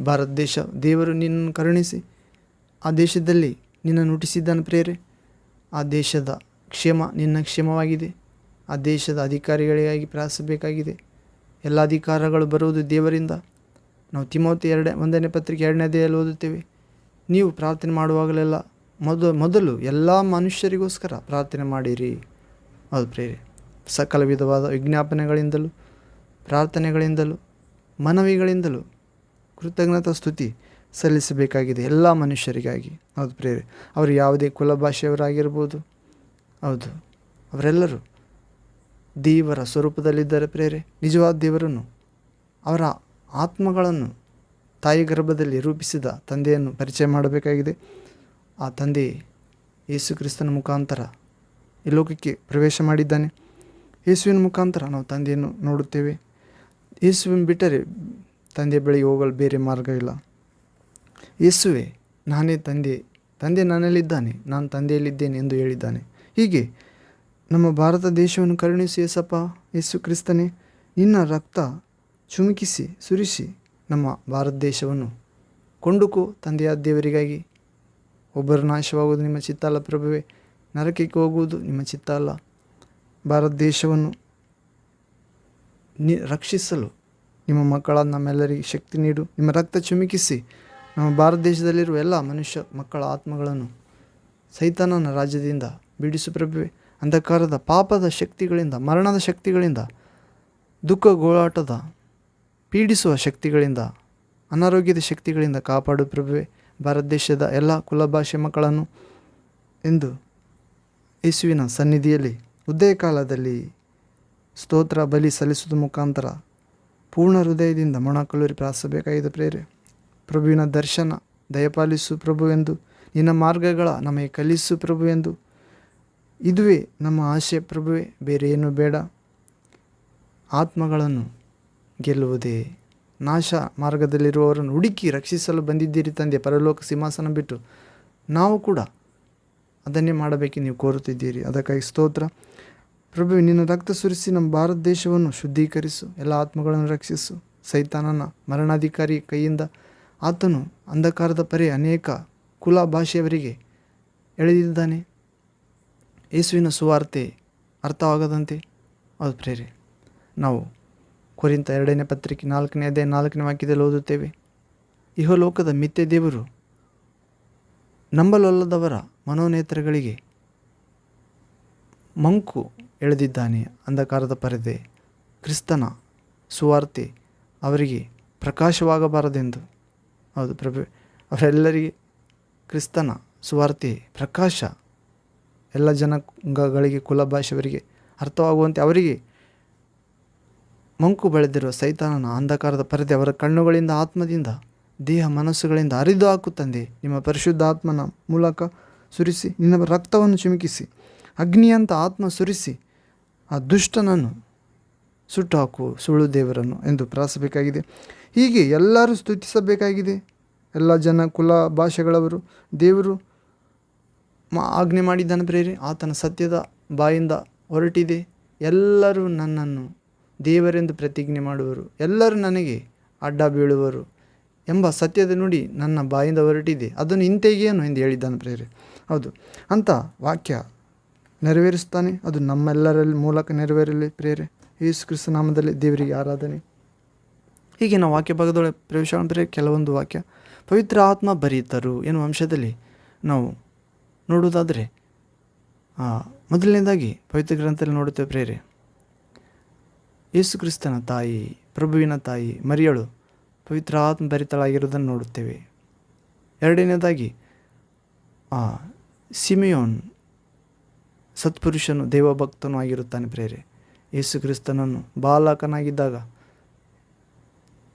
[SPEAKER 1] ಭಾರತ ದೇಶ ದೇವರು ನಿನ್ನನ್ನು ಕರುಣಿಸಿ ಆ ದೇಶದಲ್ಲಿ ನಿನ್ನನ್ನು ಹುಟ್ಟಿಸಿದ್ದಾನೆ ಪ್ರೇರೆ. ಆ ದೇಶದ ಕ್ಷೇಮ ನಿನ್ನ ಕ್ಷೇಮವಾಗಿದೆ. ಆ ದೇಶದ ಅಧಿಕಾರಿಗಳಿಗಾಗಿ ಪ್ರಾರ್ಥಿಸಬೇಕಾಗಿದೆ. ಎಲ್ಲ ಅಧಿಕಾರಗಳು ಬರುವುದು ದೇವರಿಂದ. ನಾವು ತಿಮೋತಿ 1ನೇ ಪತ್ರಿಕೆ 2ನೇ ಅಧ್ಯಾಯದಲ್ಲಿ ಓದುತ್ತೇವೆ, ನೀವು ಪ್ರಾರ್ಥನೆ ಮಾಡುವಾಗಲೆಲ್ಲ ಮೊದಲು ಎಲ್ಲ ಮನುಷ್ಯರಿಗೋಸ್ಕರ ಪ್ರಾರ್ಥನೆ ಮಾಡಿರಿ. ಹೌದು ಪ್ರೇರೆ, ಸಕಲ ವಿಧವಾದ ವಿಜ್ಞಾಪನೆಗಳಿಂದಲೂ ಪ್ರಾರ್ಥನೆಗಳಿಂದಲೂ ಮನವಿಗಳಿಂದಲೂ ಕೃತಜ್ಞತಾ ಸ್ತುತಿ ಸಲ್ಲಿಸಬೇಕಾಗಿದೆ ಎಲ್ಲ ಮನುಷ್ಯರಿಗಾಗಿ. ಹೌದು ಪ್ರೇರೆ, ಅವರು ಯಾವುದೇ ಕುಲ ಭಾಷೆಯವರಾಗಿರ್ಬೋದು. ಹೌದು, ಅವರೆಲ್ಲರೂ ದೇವರ ಸ್ವರೂಪದಲ್ಲಿದ್ದಾರೆ ಪ್ರೇರೆ. ನಿಜವಾದ ದೇವರನ್ನು, ಅವರ ಆತ್ಮಗಳನ್ನು ತಾಯಿ ಗರ್ಭದಲ್ಲಿ ರೂಪಿಸಿದ ತಂದೆಯನ್ನು ಪರಿಚಯ ಮಾಡಬೇಕಾಗಿದೆ. ಆ ತಂದೆ ಯೇಸು ಕ್ರಿಸ್ತನ ಮುಖಾಂತರ ಈ ಲೋಕಕ್ಕೆ ಪ್ರವೇಶ ಮಾಡಿದ್ದಾನೆ. ಯೇಸುವಿನ ಮುಖಾಂತರ ನಾವು ತಂದೆಯನ್ನು ನೋಡುತ್ತೇವೆ. ಯೇಸುವಿನ ಬಿಟ್ಟರೆ ತಂದೆ ಬಳಿಗೆ ಹೋಗಲು ಬೇರೆ ಮಾರ್ಗ ಇಲ್ಲ. ಯೇಸುವೆ ನಾನೇ ತಂದೆ, ತಂದೆ ನನ್ನಲ್ಲಿದ್ದಾನೆ, ನಾನು ತಂದೆಯಲ್ಲಿದ್ದೇನೆ ಎಂದು ಹೇಳಿದ್ದಾನೆ. ಹೀಗೆ ನಮ್ಮ ಭಾರತ ದೇಶವನ್ನು ಕರುಣಿಸಿ ಏಸಪ್ಪ. ಯೇಸು ಕ್ರಿಸ್ತನೇ, ನಿನ್ನ ರಕ್ತ ಚುಮುಕಿಸಿ ಸುರಿಸಿ ನಮ್ಮ ಭಾರತ ದೇಶವನ್ನು ಕೊಂಡುಕೋ ತಂದೆಯಾದ ದೇವರಿಗಾಗಿ. ಒಬ್ಬರು ನಾಶವಾಗುವುದು ನಿಮ್ಮ ಚಿತ್ತ ಅಲ್ಲ ಪ್ರಭುವೇ, ನರಕಕ್ಕೆ ಹೋಗುವುದು ನಿಮ್ಮ ಚಿತ್ತ ಅಲ್ಲ. ಭಾರತ ದೇಶವನ್ನು ರಕ್ಷಿಸಲು ನಿಮ್ಮ ಮಕ್ಕಳಾದ ನಮ್ಮೆಲ್ಲರಿಗೆ ಶಕ್ತಿ ನೀಡು. ನಿಮ್ಮ ರಕ್ತ ಚುಮುಕಿಸಿ ನಮ್ಮ ಭಾರತ ದೇಶದಲ್ಲಿರುವ ಎಲ್ಲ ಮನುಷ್ಯ ಮಕ್ಕಳ ಆತ್ಮಗಳನ್ನು ಸೈತಾನನ ರಾಜ್ಯದಿಂದ ಬಿಡಿಸು ಪ್ರಭುವೆ. ಅಂಧಕಾರದ ಪಾಪದ ಶಕ್ತಿಗಳಿಂದ, ಮರಣದ ಶಕ್ತಿಗಳಿಂದ, ದುಃಖ ಗೋಳಾಟದ ಪೀಡಿಸುವ ಶಕ್ತಿಗಳಿಂದ, ಅನಾರೋಗ್ಯದ ಶಕ್ತಿಗಳಿಂದ ಕಾಪಾಡು ಪ್ರಭುವೆ. ಭಾರತ ದೇಶದ ಎಲ್ಲ ಕುಲಭಾಷೆ ಮಕ್ಕಳನ್ನು ಎಂದು ಯೇಸುವಿನ ಸನ್ನಿಧಿಯಲ್ಲಿ ಉದಯ ಕಾಲದಲ್ಲಿ ಸ್ತೋತ್ರ ಬಲಿ ಸಲ್ಲಿಸುವ ಮುಖಾಂತರ ಪೂರ್ಣ ಹೃದಯದಿಂದ ಮೊಣಕಲ್ಲೂರಿ ಪ್ರಾರ್ಥಿಸಬೇಕಾಗಿದೆ ಪ್ರೇರೆ. ಪ್ರಭುವಿನ ದರ್ಶನ ದಯಪಾಲಿಸು ಪ್ರಭು ಎಂದು, ನಿನ್ನ ಮಾರ್ಗಗಳ ನಮಗೆ ಕಲಿಸು ಪ್ರಭು ಎಂದು. ಇದುವೇ ನಮ್ಮ ಆಶೆ ಪ್ರಭುವೆ, ಬೇರೆ ಏನೂ ಬೇಡ. ಆತ್ಮಗಳನ್ನು ಗೆಲ್ಲುವುದೇ, ನಾಶ ಮಾರ್ಗದಲ್ಲಿರುವವರನ್ನು ಹುಡುಕಿ ರಕ್ಷಿಸಲು ಬಂದಿದ್ದೀರಿ ತಂದೆ. ಪರಲೋಕ ಸಿಂಹಾಸನ ಬಿಟ್ಟು ನಾವು ಕೂಡ ಅದನ್ನೇ ಮಾಡಬೇಕೆ ನೀವು ಕೋರುತ್ತಿದ್ದೀರಿ. ಅದಕ್ಕಾಗಿ ಸ್ತೋತ್ರ ಪ್ರಭು. ನಿನ್ನ ರಕ್ತ ಸುರಿಸಿ ನಮ್ಮ ಭಾರತ ದೇಶವನ್ನು ಶುದ್ಧೀಕರಿಸು, ಎಲ್ಲ ಆತ್ಮಗಳನ್ನು ರಕ್ಷಿಸು. ಸೈತಾನನ ಮರಣಾಧಿಕಾರಿ ಕೈಯಿಂದ ಆತನು ಅಂಧಕಾರದ ಪರೆ ಅನೇಕ ಕುಲ ಭಾಷೆಯವರಿಗೆ ಎಳೆದಿದ್ದಾನೆ. ಯೇಸುವಿನ ಸುವಾರ್ತೆ ಅರ್ಥವಾಗದಂತೆ ಅದು ಪ್ರೇರೆ. ನಾವು ಕೊರಿಂಥ 2ನೇ ಪತ್ರಿಕೆ 4ನೇ ಅಧ್ಯಾಯ 4ನೇ ವಾಕ್ಯದಲ್ಲಿ ಓದುತ್ತೇವೆ, ಇಹಲೋಕದ ಮಿಥ್ಯ ದೇವರು ನಂಬಲೊಲ್ಲದವರ ಮನೋನೇತ್ರಗಳಿಗೆ ಮಂಕು ಎಳೆದಿದ್ದಾನೆ. ಅಂಧಕಾರದ ಪರದೆ ಕ್ರಿಸ್ತನ ಸುವಾರ್ತೆ ಅವರಿಗೆ ಪ್ರಕಾಶವಾಗಬಾರದೆಂದು. ಹೌದು ಪ್ರಭು, ಅವರೆಲ್ಲರಿಗೆ ಕ್ರಿಸ್ತನ ಸುವಾರ್ತೆ ಪ್ರಕಾಶ ಎಲ್ಲ ಜನಾಂಗಗಳಿಗೆ, ಕುಲ ಭಾಷೆಯವರಿಗೆ ಅರ್ಥವಾಗುವಂತೆ ಅವರಿಗೆ ಮಂಕು ಬೆಳೆದಿರುವ ಸೈತಾನನ ಅಂಧಕಾರದ ಪರದೆ ಅವರ ಕಣ್ಣುಗಳಿಂದ, ಆತ್ಮದಿಂದ, ದೇಹ ಮನಸ್ಸುಗಳಿಂದ ಹರಿದು ಹಾಕುತ್ತಂದೆ. ನಿಮ್ಮ ಪರಿಶುದ್ಧ ಆತ್ಮನ ಮೂಲಕ ಸುರಿಸಿ, ನಿನ್ನ ರಕ್ತವನ್ನು ಚಿಮುಕಿಸಿ, ಅಗ್ನಿಯಂತ ಆತ್ಮ ಸುರಿಸಿ ಆ ದುಷ್ಟನನ್ನು ಸುಟ್ಟು ಹಾಕು, ಸುಳ್ಳು ದೇವರನ್ನು ಎಂದು ಪ್ರಾರ್ಥಿಸಬೇಕಾಗಿದೆ. ಹೀಗೆ ಎಲ್ಲರೂ ಸ್ತುತಿಸಬೇಕಾಗಿದೆ. ಎಲ್ಲ ಜನ ಕುಲ ಭಾಷೆಗಳವರು ದೇವರು ಆಜ್ಞೆ ಮಾಡಿದ್ದಾನೆ ಪ್ರೇರೆ. ಆತನ ಸತ್ಯದ ಬಾಯಿಂದ ಹೊರಟಿದೆ. ಎಲ್ಲರೂ ನನ್ನನ್ನು ದೇವರೆಂದು ಪ್ರತಿಜ್ಞೆ ಮಾಡುವರು, ಎಲ್ಲರೂ ನನಗೆ ಅಡ್ಡ ಬೀಳುವರು ಎಂಬ ಸತ್ಯದ ನುಡಿ ನನ್ನ ಬಾಯಿಂದ ಹೊರಟಿದೆ. ಅದನ್ನು ಹಿಂತೆಗೆಯನು ಎಂದು ಹೇಳಿದ್ದಾನೆ ಪ್ರೇರೆ. ಹೌದು, ಅಂಥ ವಾಕ್ಯ ನೆರವೇರಿಸ್ತಾನೆ. ಅದು ನಮ್ಮೆಲ್ಲರಲ್ಲಿ ಮೂಲಕ ನೆರವೇರಲಿ ಪ್ರೇರೆ. ಯೇಸು ಕ್ರಿಸ್ತ ನಾಮದಲ್ಲಿ ದೇವರಿಗೆ ಆರಾಧನೆ. ಹೀಗೆ ನಾವು ವಾಕ್ಯ ಭಾಗದೊಳಗೆ ಪ್ರವೇಶ ಅಂದರೆ ಕೆಲವೊಂದು ವಾಕ್ಯ ಪವಿತ್ರ ಆತ್ಮ ಭರಿತರು ಎನ್ನುವ ಅಂಶದಲ್ಲಿ ನಾವು ನೋಡುವುದಾದರೆ, ಮೊದಲನೇದಾಗಿ ಪವಿತ್ರ ಗ್ರಂಥದಲ್ಲಿ ನೋಡುತ್ತೇವೆ ಪ್ರೇರೆ, ಯೇಸು ಕ್ರಿಸ್ತನ ತಾಯಿ, ಪ್ರಭುವಿನ ತಾಯಿ ಮರಿಯಳು ಪವಿತ್ರ ಆತ್ಮ ಭರಿತಳಾಗಿರುವುದನ್ನು ನೋಡುತ್ತೇವೆ. ಎರಡನೇದಾಗಿ ಸಿಮಿಯೋನ್ ಸತ್ಪುರುಷನು ದೇವಭಕ್ತನೂ ಆಗಿರುತ್ತಾನೆ ಪ್ರೇರೆ. ಯೇಸು ಕ್ರಿಸ್ತನನ್ನು ಬಾಲಕನಾಗಿದ್ದಾಗ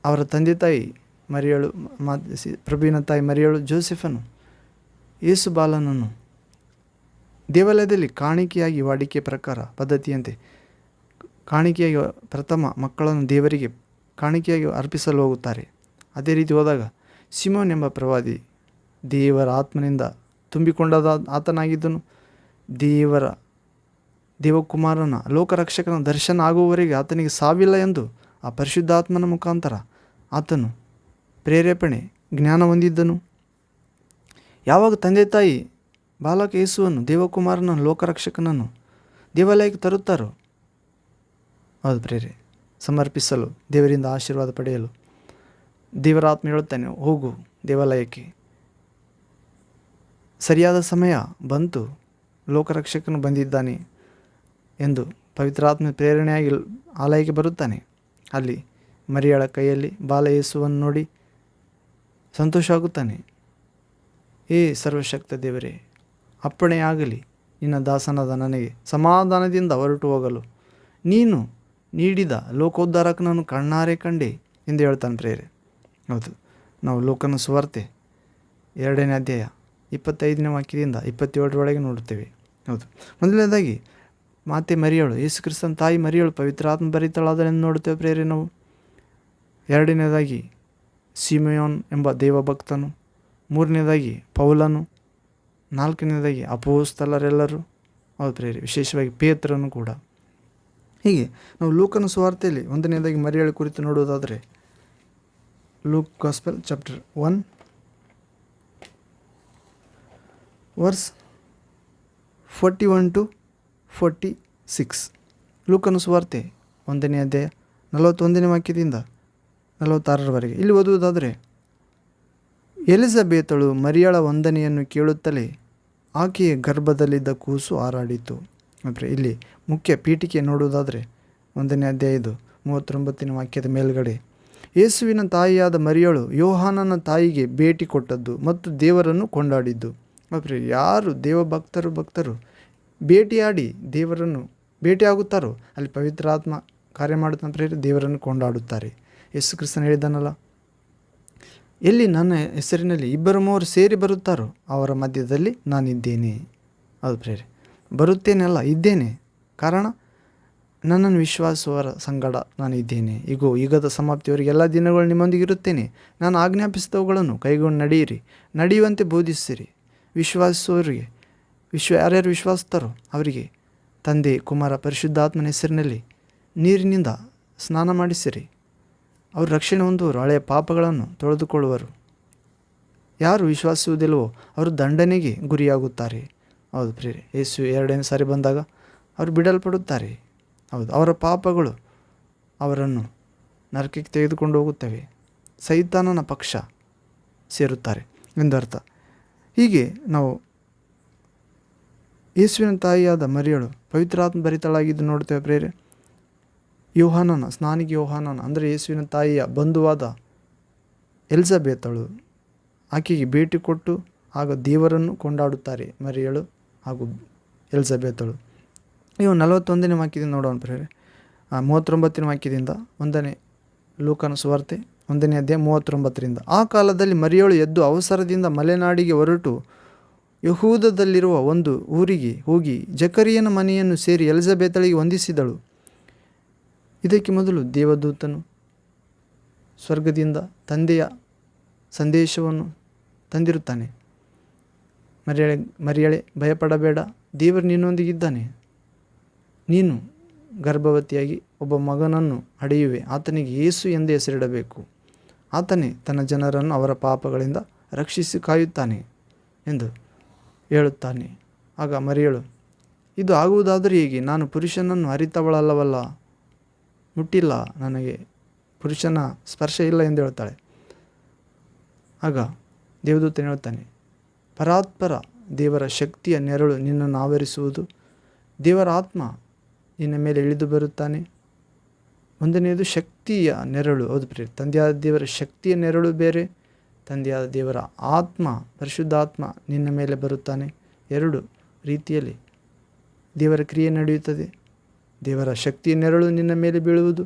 [SPEAKER 1] ಅವರ ತಂದೆ ತಾಯಿ ಮರಿಯಳು, ಪ್ರಭುವಿನ ತಾಯಿ ಮರಿಯಳು, ಜೋಸೆಫನು ಯೇಸು ಬಾಲನನ್ನು ದೇವಾಲಯದಲ್ಲಿ ಕಾಣಿಕೆಯಾಗಿ ವಾಡಿಕೆ ಪ್ರಕಾರ ಪದ್ಧತಿಯಂತೆ ಕಾಣಿಕೆಯಾಗಿ ಪ್ರಥಮ ಮಕ್ಕಳನ್ನು ದೇವರಿಗೆ ಕಾಣಿಕೆಯಾಗಿ ಅರ್ಪಿಸಲು ಹೋಗುತ್ತಾರೆ. ಅದೇ ರೀತಿ ಹೋದಾಗ ಸಿಮೋನ್ ಎಂಬ ಪ್ರವಾದಿ ದೇವರ ಆತ್ಮನಿಂದ ತುಂಬಿಕೊಂಡಾದ ಆತನಾಗಿದ್ದನು. ದೇವಕುಮಾರನ ಲೋಕರಕ್ಷಕನ ದರ್ಶನ ಆಗುವವರೆಗೆ ಆತನಿಗೆ ಸಾವಿಲ್ಲ ಎಂದು ಆ ಪರಿಶುದ್ಧಾತ್ಮನ ಮುಖಾಂತರ ಆತನು ಪ್ರೇರೇಪಣೆ ಜ್ಞಾನ ಹೊಂದಿದ್ದನು. ಯಾವಾಗ ತಂದೆ ತಾಯಿ ಬಾಲಕ ಯೇಸುವನ್ನು, ದೇವಕುಮಾರನ ಲೋಕರಕ್ಷಕನನ್ನು ದೇವಾಲಯಕ್ಕೆ ತರುತ್ತಾರೋ, ಹೌದು ಪ್ರೇರೆ, ಸಮರ್ಪಿಸಲು, ದೇವರಿಂದ ಆಶೀರ್ವಾದ ಪಡೆಯಲು ದೇವರ ಆತ್ಮ ಹೇಳುತ್ತಾನೆ, ಹೋಗು ದೇವಾಲಯಕ್ಕೆ, ಸರಿಯಾದ ಸಮಯ ಬಂತು, ಲೋಕರಕ್ಷಕನು ಬಂದಿದ್ದಾನೆ ಎಂದು ಪವಿತ್ರಾತ್ಮ ಪ್ರೇರಣೆಯಾಗಿ ಆಲಯಕ್ಕೆ ಬರುತ್ತಾನೆ. ಅಲ್ಲಿ ಮರಿಯಳ ಕೈಯಲ್ಲಿ ಬಾಲ ಯೇಸುವನ್ನು ನೋಡಿ ಸಂತೋಷ ಆಗುತ್ತಾನೆ. ಏ ಸರ್ವಶಕ್ತ ದೇವರೇ, ಅಪ್ಪಣೆಯಾಗಲಿ, ನಿನ್ನ ದಾಸನಾದ ನನಗೆ ಸಮಾಧಾನದಿಂದ ಹೊರಟು ಹೋಗಲು ನೀನು ನೀಡಿದ ಲೋಕೋದ್ಧಾರಕನನ್ನು ಕಣ್ಣಾರೆ ಕಂಡೆ ಎಂದು ಹೇಳ್ತಾನೆ ಪ್ರೇರೆ. ಹೌದು, ನಾವು ಲೋಕನ ಸುವಾರ್ತೆ 2ನೇ ಅಧ್ಯಾಯ 25ನೇ ವಾಕ್ಯದಿಂದ 27ರೊಳಗೆ ನೋಡುತ್ತೇವೆ. ಹೌದು, ಮೊದಲನೇದಾಗಿ ಮಾತೆ ಮರಿಯಳು, ಯೇಸು ಕ್ರಿಸ್ತನ ತಾಯಿ ಮರಿಯಳು ಪವಿತ್ರಾತ್ಮ ಭರಿತಳಾದಳೆಂದು ನೋಡುತ್ತೇವೆ ಪ್ರೇರೆ ನಾವು. ಎರಡನೇದಾಗಿ ಸಿಮೆಯೋನ್ ಎಂಬ ದೇವಭಕ್ತನು, ಮೂರನೇದಾಗಿ ಪೌಲನು, ನಾಲ್ಕನೇದಾಗಿ ಅಪೋಸ್ತಲರೆಲ್ಲರೂ, ಹೌದು ಪ್ರೇರಿ, ವಿಶೇಷವಾಗಿ ಪೇತ್ರನು ಕೂಡ. ಹೀಗೆ ನಾವು ಲೂಕನ ಸುವಾರ್ತೆಯಲ್ಲಿ ಒಂದನೇದಾಗಿ ಮರಿಯಳ ಕುರಿತು ನೋಡುವುದಾದರೆ, Luke gospel chapter 1 verse 41 to 46. ಲೂಕನ ಸುವಾರ್ತೆ 1ನೇ ಅಧ್ಯಾಯ 41ನೇ ವಾಕ್ಯದಿಂದ 46ರವರೆಗೆ. ಇಲ್ಲಿ ಓದುವುದಾದರೆ, ಎಲಿಜಬೇತಳು ಮರಿಯಳ ವಂದನೆಯನ್ನು ಕೇಳುತ್ತಲೇ ಆಕೆಯ ಗರ್ಭದಲ್ಲಿದ್ದ ಕೂಸು ಹಾರಾಡಿತು. ಅಂದರೆ ಇಲ್ಲಿ ಮುಖ್ಯ ಪೀಠಿಕೆ ನೋಡುವುದಾದರೆ 1ನೇ ಅಧ್ಯಾಯದು 39ನೇ ವಾಕ್ಯದ ಮೇಲ್ಗಡೆ, ಯೇಸುವಿನ ತಾಯಿಯಾದ ಮರಿಯಳು ಯೋಹಾನನ ತಾಯಿಗೆ ಭೇಟಿ ಕೊಟ್ಟದ್ದು ಮತ್ತು ದೇವರನ್ನು ಕೊಂಡಾಡಿದ್ದು. ಅಂದರೆ ಯಾರು ಭಕ್ತರು ಭೇಟಿಯಾಡಿ ದೇವರನ್ನು ಭೇಟಿಯಾಗುತ್ತಾರೋ ಅಲ್ಲಿ ಪವಿತ್ರಾತ್ಮ ಕಾರ್ಯ ಮಾಡುತ್ತಾರೆ, ದೇವರನ್ನು ಕೊಂಡಾಡುತ್ತಾರೆ. ಯೇಸು ಕ್ರಿಸ್ತನು ಹೇಳಿದನಲ್ಲ, ಎಲ್ಲಿ ನನ್ನ ಹೆಸರಿನಲ್ಲಿ 2-3 ಸೇರಿ ಬರುತ್ತಾರೋ ಅವರ ಮಧ್ಯದಲ್ಲಿ ನಾನಿದ್ದೇನೆ. ಹೌದು ಪ್ರೇರೆ, ಬರುತ್ತೇನೆಲ್ಲ ಇದ್ದೇನೆ, ಕಾರಣ ನನ್ನನ್ನು ವಿಶ್ವಾಸುವವರ ಸಂಗಡ ನಾನು ಇದ್ದೇನೆ. ಈಗೋ ಯುಗದ ಸಮಾಪ್ತಿಯವರೆಗೆ ಎಲ್ಲ ದಿನಗಳು ನಿಮ್ಮೊಂದಿಗೆ ಇರುತ್ತೇನೆ. ನಾನು ಆಜ್ಞಾಪಿಸಿದವುಗಳನ್ನು ಕೈಗೊಂಡು ನಡೆಯುವಂತೆ ಬೋಧಿಸಿರಿ. ವಿಶ್ವಾಸಿಸುವವರಿಗೆ ಯಾರ್ಯಾರು ವಿಶ್ವಾಸಿಸ್ತಾರೋ ಅವರಿಗೆ ತಂದೆ, ಕುಮಾರ, ಪರಿಶುದ್ಧಾತ್ಮನ ಹೆಸರಿನಲ್ಲಿ ನೀರಿನಿಂದ ಸ್ನಾನ ಮಾಡಿಸಿರಿ. ಅವರು ರಕ್ಷಣೆ ಹೊಂದುವರು, ಹಳೆಯ ಪಾಪಗಳನ್ನು ತೊಳೆದುಕೊಳ್ಳುವರು. ಯಾರು ವಿಶ್ವಾಸಿಸುವುದಿಲ್ಲವೋ ಅವರು ದಂಡನೆಗೆ ಗುರಿಯಾಗುತ್ತಾರೆ. ಹೌದು ಪ್ರೇರೆ, ಯೇಸು 2ನೇ ಸಾರಿ ಬಂದಾಗ ಅವರು ಬಿಡಲ್ಪಡುತ್ತಾರೆ. ಹೌದು, ಅವರ ಪಾಪಗಳು ಅವರನ್ನು ನರಕಕ್ಕೆ ತೆಗೆದುಕೊಂಡು ಹೋಗುತ್ತವೆ, ಸೈತಾನನ ಪಕ್ಷ ಸೇರುತ್ತಾರೆ ಎಂದರ್ಥ. ಹೀಗೆ ನಾವು ಯೇಸುವಿನ ತಾಯಿಯಾದ ಮರಿಯಳು ಪವಿತ್ರಾತ್ಮ ಭರಿತಳಾಗಿದ್ದು ನೋಡ್ತೇವೆ ಪ್ರೇರೆ. ಸ್ನಾನಿಕ ಯೋಹಾನನ ಅಂದರೆ ಯೇಸುವಿನ ತಾಯಿಯ ಬಂಧುವಾದ ಎಲಿಜಬೇತಳು ಆಕೆಗೆ ಭೇಟಿ ಕೊಟ್ಟು ಆಗ ದೇವರನ್ನು ಕೊಂಡಾಡುತ್ತಾರೆ ಮರಿಯಳು ಹಾಗೂ ಎಲಿಜಬೇತಳು. ಇವು 41ನೇ ವಾಕ್ಯದಿಂದ ನೋಡೋಣ ಪ್ರೇರೆ. 39ನೇ ವಾಕ್ಯದಿಂದ 1ನೇ ಲೂಕನ ಸುವಾರ್ತೆ 1ನೇ ಅಧ್ಯಾಯ 39ರಿಂದ. ಆ ಕಾಲದಲ್ಲಿ ಮರಿಯಳು ಎದ್ದು ಅವಸರದಿಂದ ಮಲೆನಾಡಿಗೆ ಹೊರಟು ಯಹೂದದಲ್ಲಿರುವ ಒಂದು ಊರಿಗೆ ಹೋಗಿ ಜಕರಿಯನ ಮನೆಯನ್ನು ಸೇರಿ ಎಲಿಜಬೇತಳಿಗೆ ವಂದಿಸಿದಳು. ಇದಕ್ಕೆ ಮೊದಲು ದೇವದೂತನು ಸ್ವರ್ಗದಿಂದ ತಂದೆಯ ಸಂದೇಶವನ್ನು ತಂದಿರುತ್ತಾನೆ. ಮರಿಯಳೆ ಭಯಪಡಬೇಡ, ದೇವರು ನಿನ್ನೊಂದಿಗಿದ್ದಾನೆ. ನೀನು ಗರ್ಭವತಿಯಾಗಿ ಒಬ್ಬ ಮಗನನ್ನು ಹಡೆಯುವೆ, ಆತನಿಗೆ ಯೇಸು ಎಂದು ಹೆಸರಿಡಬೇಕು. ಆತನೇ ತನ್ನ ಜನರನ್ನು ಅವರ ಪಾಪಗಳಿಂದ ರಕ್ಷಿಸಿ ಕಾಯುತ್ತಾನೆ ಎಂದು ಹೇಳುತ್ತಾನೆ. ಆಗ ಮರಿಯಳು, ಇದು ಆಗುವುದಾದರೆ ಹೇಗೆ? ನಾನು ಪುರುಷನನ್ನು ಅರಿತವಳಲ್ಲವಲ್ಲ, ಮುಟ್ಟಿಲ್ಲ, ನನಗೆ ಪುರುಷನ ಸ್ಪರ್ಶ ಇಲ್ಲ ಎಂದು ಹೇಳ್ತಾಳೆ. ಆಗ ದೇವದೂತನು ಹೇಳ್ತಾನೆ, ಪರಾತ್ಪರ ದೇವರ ಶಕ್ತಿಯ ನೆರಳು ನಿನ್ನನ್ನು ಆವರಿಸುವುದು, ದೇವರ ಆತ್ಮ ನಿನ್ನ ಮೇಲೆ ಇಳಿದು ಬರುತ್ತಾನೆ. ಒಂದನೆಯದು ಶಕ್ತಿಯ ನೆರಳು. ಹೌದು ಪ್ರಿಯ, ತಂದೆಯಾದ ದೇವರ ಶಕ್ತಿಯ ನೆರಳು ಬೇರೆ, ತಂದೆಯಾದ ದೇವರ ಆತ್ಮ, ಪರಿಶುದ್ಧಾತ್ಮ ನಿನ್ನ ಮೇಲೆ ಬರುತ್ತಾನೆ. 2 ರೀತಿಯಲ್ಲಿ ದೇವರ ಕ್ರಿಯೆ ನಡೆಯುತ್ತದೆ. ದೇವರ ಶಕ್ತಿಯ ನೆರಳು ನಿನ್ನ ಮೇಲೆ ಬೀಳುವುದು,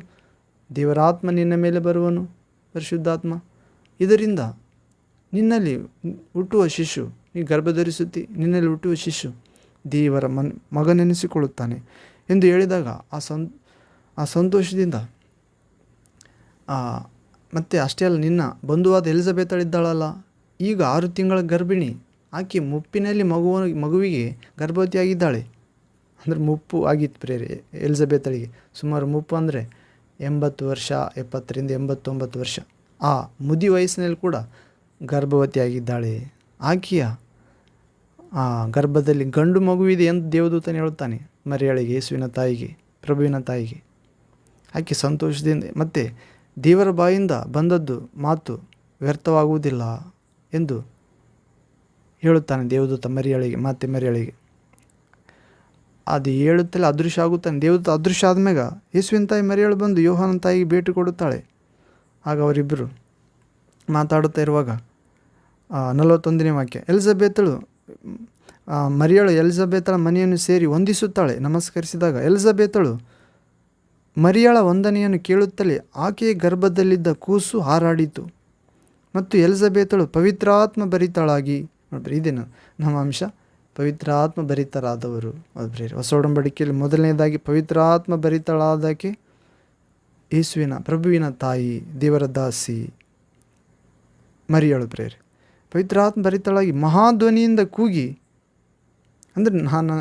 [SPEAKER 1] ದೇವರ ಆತ್ಮ ನಿನ್ನ ಮೇಲೆ ಬರುವನು, ಪರಿಶುದ್ಧಾತ್ಮ. ಇದರಿಂದ ನಿನ್ನಲ್ಲಿ ಹುಟ್ಟುವ ಶಿಶು, ನೀ ಗರ್ಭಧರಿಸುತ್ತಿ, ನಿನ್ನಲ್ಲಿ ಹುಟ್ಟುವ ಶಿಶು ದೇವರ ಮಗನೆನಿಸಿಕೊಳ್ಳುತ್ತಾನೆ ಎಂದು ಹೇಳಿದಾಗ ಆ ಸಂತೋಷದಿಂದ ಮತ್ತು ಅಷ್ಟೇ ಅಲ್ಲ, ನಿನ್ನ ಬಂಧುವಾದ ಎಲಿಜಬೇತಳಿದ್ದಾಳಲ್ಲ, ಈಗ 6 ತಿಂಗಳ ಗರ್ಭಿಣಿ, ಆಕೆ ಮುಪ್ಪಿನಲ್ಲಿ ಮಗುವಿಗೆ ಗರ್ಭವತಿಯಾಗಿದ್ದಾಳೆ. ಅಂದರೆ ಮುಪ್ಪು ಆಗಿತ್ತು ಪ್ರೇರೆ ಎಲಿಜಬೇತಳಿಗೆ. ಸುಮಾರು ಮುಪ್ಪು ಅಂದರೆ 80 ವರ್ಷ, 70ರಿಂದ 89 ವರ್ಷ. ಆ ಮುದಿ ವಯಸ್ಸಿನಲ್ಲಿ ಕೂಡ ಗರ್ಭವತಿಯಾಗಿದ್ದಾಳೆ. ಆಕೆಯ ಆ ಗರ್ಭದಲ್ಲಿ ಗಂಡು ಮಗುವಿದೆ ಎಂದು ದೇವದೂತನು ಹೇಳುತ್ತಾನೆ ಮರಿಯಳಿಗೆ, ಯೇಸುವಿನ ತಾಯಿಗೆ, ಪ್ರಭುವಿನ ತಾಯಿಗೆ. ಆಕೆ ಸಂತೋಷದಿಂದ ಮತ್ತು ದೇವರ ಬಾಯಿಂದ ಬಂದದ್ದು ಮಾತು ವ್ಯರ್ಥವಾಗುವುದಿಲ್ಲ ಎಂದು ಹೇಳುತ್ತಾನೆ ದೇವದೂತ ಮರಿಯಳಿಗೆ, ಮಾತೆ ಮರಿಯಳಿಗೆ. ಅದು ಹೇಳುತ್ತಲೇ ಅದೃಶ್ಯ ಆಗುತ್ತಾನೆ. ದೇವದೂತ ಅದೃಶ್ಯ ಆದಮ್ಯಾಗ ಯೇಸುವಿನ ತಾಯಿ ಮರಿಯಳು ಬಂದು ಯೋಹಾನನ ತಾಯಿಗೆ ಭೇಟಿ ಕೊಡುತ್ತಾಳೆ. ಆಗ ಅವರಿಬ್ಬರು ಮಾತಾಡುತ್ತಾ ಇರುವಾಗ 41ನೇ ವಾಕ್ಯ, ಮರಿಯಳು ಎಲಿಜಬೇತಳ ಮನೆಯನ್ನು ಸೇರಿ ವಂದಿಸುತ್ತಾಳೆ. ನಮಸ್ಕರಿಸಿದಾಗ ಎಲಿಜಬೇತಳು ಮರಿಯಳ ವಂದನೆಯನ್ನು ಕೇಳುತ್ತಲೇ ಆಕೆಯ ಗರ್ಭದಲ್ಲಿದ್ದ ಕೂಸು ಹಾರಾಡಿತು ಮತ್ತು ಎಲಿಜಬೇತಳು ಪವಿತ್ರಾತ್ಮ ಭರಿತಳಾಗಿ. ನೋಡ್ರಿ, ಇದೇನು ನಮ್ಮ ಅಂಶ, ಪವಿತ್ರಾತ್ಮ ಭರಿತರಾದವರು. ಅದು ಹೊಸ ಒಡಂಬಡಿಕೆಯಲ್ಲಿ ಮೊದಲನೇದಾಗಿ ಪವಿತ್ರಾತ್ಮ ಭರಿತಳಾದಕ್ಕೆ ಯೇಸುವಿನ ಪ್ರಭುವಿನ ತಾಯಿ, ದೇವರ ದಾಸಿ ಮರಿಯಳು ಪ್ರೇರೆ ಪವಿತ್ರಾತ್ಮ ಭರಿತಳಾಗಿ ಮಹಾಧ್ವನಿಯಿಂದ ಕೂಗಿ, ಅಂದರೆ ನಾನು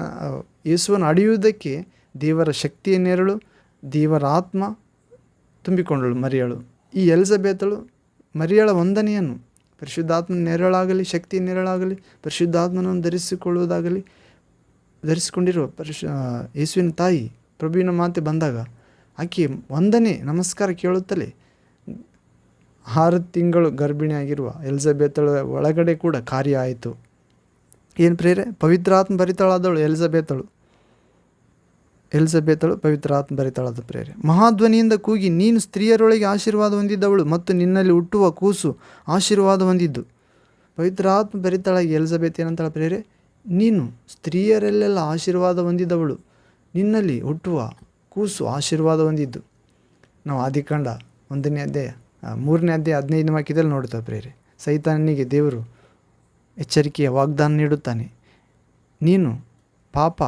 [SPEAKER 1] ಯೇಸುವನ್ನು ಅಡಿಯುವುದಕ್ಕೆ ದೇವರ ಶಕ್ತಿಯ ನೆರಳು, ದೇವರ ಆತ್ಮ ತುಂಬಿಕೊಂಡಳು ಮರಿಯಳು. ಈ ಎಲಿಜಬೆತಳು ಮರಿಯಳ ವಂದನೆಯನ್ನು ಪರಿಶುದ್ಧಾತ್ಮನ ನೆರಳಾಗಲಿ, ಶಕ್ತಿಯ ನೆರಳಾಗಲಿ, ಪರಿಶುದ್ಧಾತ್ಮನನ್ನು ಧರಿಸಿಕೊಂಡಿರುವ ಯೇಸುವಿನ ತಾಯಿ ಪ್ರಭುವಿನ ಮಾತೆ ಬಂದಾಗ ಆಕೆ ವಂದನೆ ನಮಸ್ಕಾರ ಕೇಳುತ್ತಲೇ 6 ತಿಂಗಳು ಗರ್ಭಿಣಿಯಾಗಿರುವ ಎಲಿಜಬೆತಳ ಒಳಗಡೆ ಕೂಡ ಕಾರ್ಯ ಆಯಿತು. ಏನು ಪ್ರೇರೆ? ಪವಿತ್ರಾತ್ಮ ಭರಿತಳಾದವಳು ಎಲಿಜಬೆತಳು ಪವಿತ್ರಾತ್ಮ ಭರಿತಳಾದ ಪ್ರೇರೆ. ಮಹಾಧ್ವನಿಯಿಂದ ಕೂಗಿ, ನೀನು ಸ್ತ್ರೀಯರೊಳಗೆ ಆಶೀರ್ವಾದ ಹೊಂದಿದ್ದವಳು ಮತ್ತು ನಿನ್ನಲ್ಲಿ ಹುಟ್ಟುವ ಕೂಸು ಆಶೀರ್ವಾದ ಹೊಂದಿದ್ದು. ಪವಿತ್ರಾತ್ಮ ಭರಿತಳಾಗಿ ಎಲಿಜಬೆತ್ ಏನಂತಾಳ ಪ್ರೇರೆ? ನೀನು ಸ್ತ್ರೀಯರಲ್ಲೆಲ್ಲ ಆಶೀರ್ವಾದ ಹೊಂದಿದವಳು, ನಿನ್ನಲ್ಲಿ ಹುಟ್ಟುವ ಕೂಸು ಆಶೀರ್ವಾದ ಹೊಂದಿದ್ದು. ನಾವು ಆದಿಕಾಂಡ 1ನೇ ಅಧ್ಯಾಯ 3ನೇ ಅಧ್ಯಾಯ 15ನೇ ವಾಕ್ಯದಲ್ಲಿ ನೋಡ್ತೇವೆ ಪ್ರೇರೆ. ಸೈತಾನನಿಗೆ ದೇವರು ಎಚ್ಚರಿಕೆಯ ವಾಗ್ದಾನ ನೀಡುತ್ತಾನೆ. ನೀನು ಪಾಪ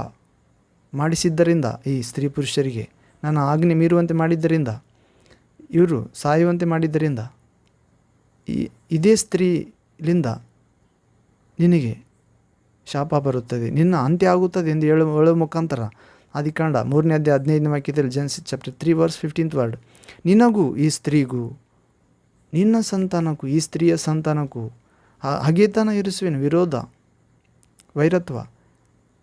[SPEAKER 1] ಮಾಡಿಸಿದ್ದರಿಂದ ಈ ಸ್ತ್ರೀ ಪುರುಷರಿಗೆ ನನ್ನ ಆಜ್ಞೆ ಮೀರುವಂತೆ ಮಾಡಿದ್ದರಿಂದ, ಇವರು ಸಾಯುವಂತೆ ಮಾಡಿದ್ದರಿಂದ, ಇದೇ ಸ್ತ್ರೀಲಿಂದ ನಿನಗೆ ಶಾಪ ಬರುತ್ತದೆ, ನಿನ್ನ ಅಂತ್ಯ ಆಗುತ್ತದೆ ಎಂದು ಹೇಳುವ ಮುಖಾಂತರ ಆದಿಕಾಂಡ 3ನೇ ಅಧ್ಯಾಯ 15ನೇ ವಾಕ್ಯದಲ್ಲಿ Genesis chapter 3 verse 15th word, ನಿನಗೂ ಈ ಸ್ತ್ರೀಗೂ ನಿನ್ನ ಸಂತಾನಕ್ಕೂ ಈ ಸ್ತ್ರೀಯ ಸಂತಾನಕ್ಕೂ ಹಗೆತನ ಇರಿಸುವೆನು, ವಿರೋಧ ವೈರತ್ವ,